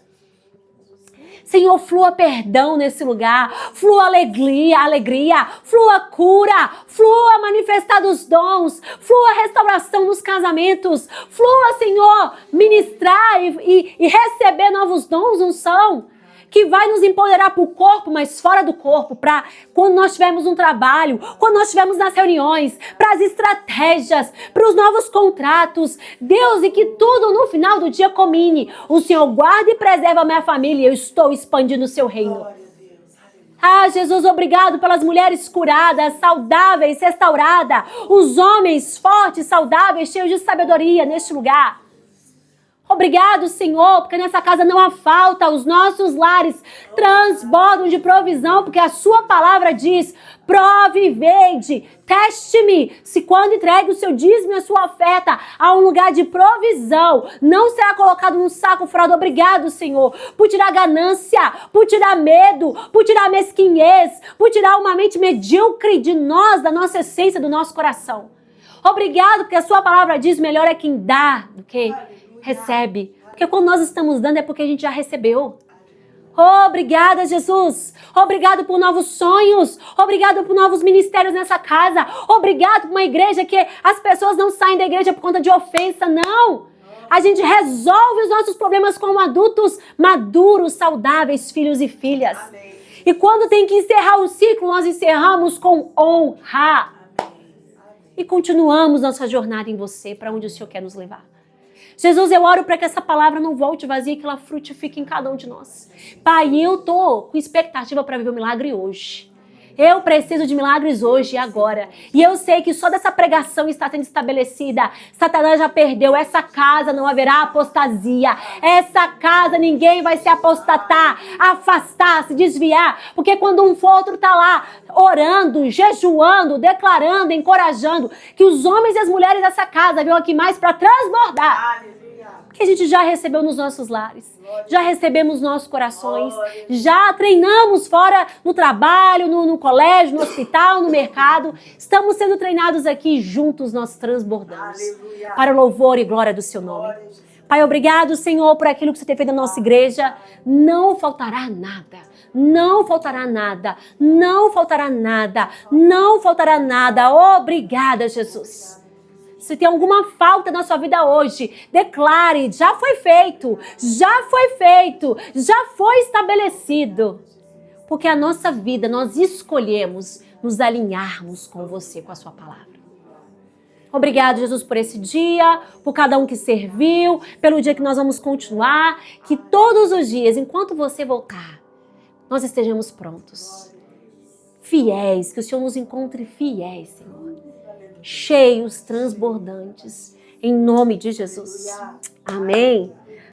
Senhor, flua perdão nesse lugar, flua alegria, flua cura, flua manifestar dos dons, flua restauração nos casamentos, flua, Senhor, ministrar e receber novos dons, unção, que vai nos empoderar para o corpo, mas fora do corpo, para quando nós tivermos um trabalho, quando nós estivermos nas reuniões, para as estratégias, para os novos contratos. Deus, e que tudo no final do dia combine. O Senhor guarda e preserva a minha família e eu estou expandindo o seu reino. Ah, Jesus, obrigado pelas mulheres curadas, saudáveis, restauradas, os homens fortes, saudáveis, cheios de sabedoria neste lugar. Obrigado, Senhor, porque nessa casa não há falta, os nossos lares transbordam de provisão, porque a sua palavra diz: prove e vede, teste-me, se quando entregue o seu dízimo e a sua oferta a um lugar de provisão, não será colocado num saco furado. Obrigado, Senhor, por tirar ganância, por tirar medo, por tirar mesquinhez, por tirar uma mente medíocre de nós, da nossa essência, do nosso coração. Obrigado, porque a sua palavra diz: melhor é quem dá do que recebe. Porque quando nós estamos dando é porque a gente já recebeu. Obrigada, Jesus. Obrigado por novos sonhos. Obrigado por novos ministérios nessa casa. Obrigado por uma igreja que as pessoas não saem da igreja por conta de ofensa, não. A gente resolve os nossos problemas como adultos maduros, saudáveis, filhos e filhas. Amém. E quando tem que encerrar o ciclo, nós encerramos com honra. E continuamos nossa jornada em você, para onde o Senhor quer nos levar. Jesus, eu oro para que essa palavra não volte vazia, que ela frutifique em cada um de nós. Pai, eu tô com expectativa para viver o milagre hoje. Eu preciso de milagres hoje e agora. E eu sei que só dessa pregação está sendo estabelecida. Satanás já perdeu. Essa casa não haverá apostasia. Essa casa ninguém vai se apostatar, afastar, se desviar. Porque quando um for, outro está lá orando, jejuando, declarando, encorajando. Que os homens e as mulheres dessa casa venham aqui mais para transbordar. Que a gente já recebeu nos nossos lares, já recebemos nos nossos corações, já treinamos fora no trabalho, no colégio, no hospital, no mercado. Estamos sendo treinados aqui juntos, nós transbordamos. Para o louvor e glória do seu nome. Pai, obrigado, Senhor, por aquilo que você tem feito na nossa igreja. Não faltará nada. Não faltará nada. Não faltará nada. Não faltará nada. Obrigada, Jesus. Se tem alguma falta na sua vida hoje, declare: já foi feito, já foi feito, já foi estabelecido. Porque a nossa vida, nós escolhemos nos alinharmos com você, com a sua palavra. Obrigado, Jesus, por esse dia, por cada um que serviu, pelo dia que nós vamos continuar. Que todos os dias, enquanto você voltar, nós estejamos prontos. Fiéis, que o Senhor nos encontre fiéis, Senhor. Cheios, transbordantes, em nome de Jesus. Amém.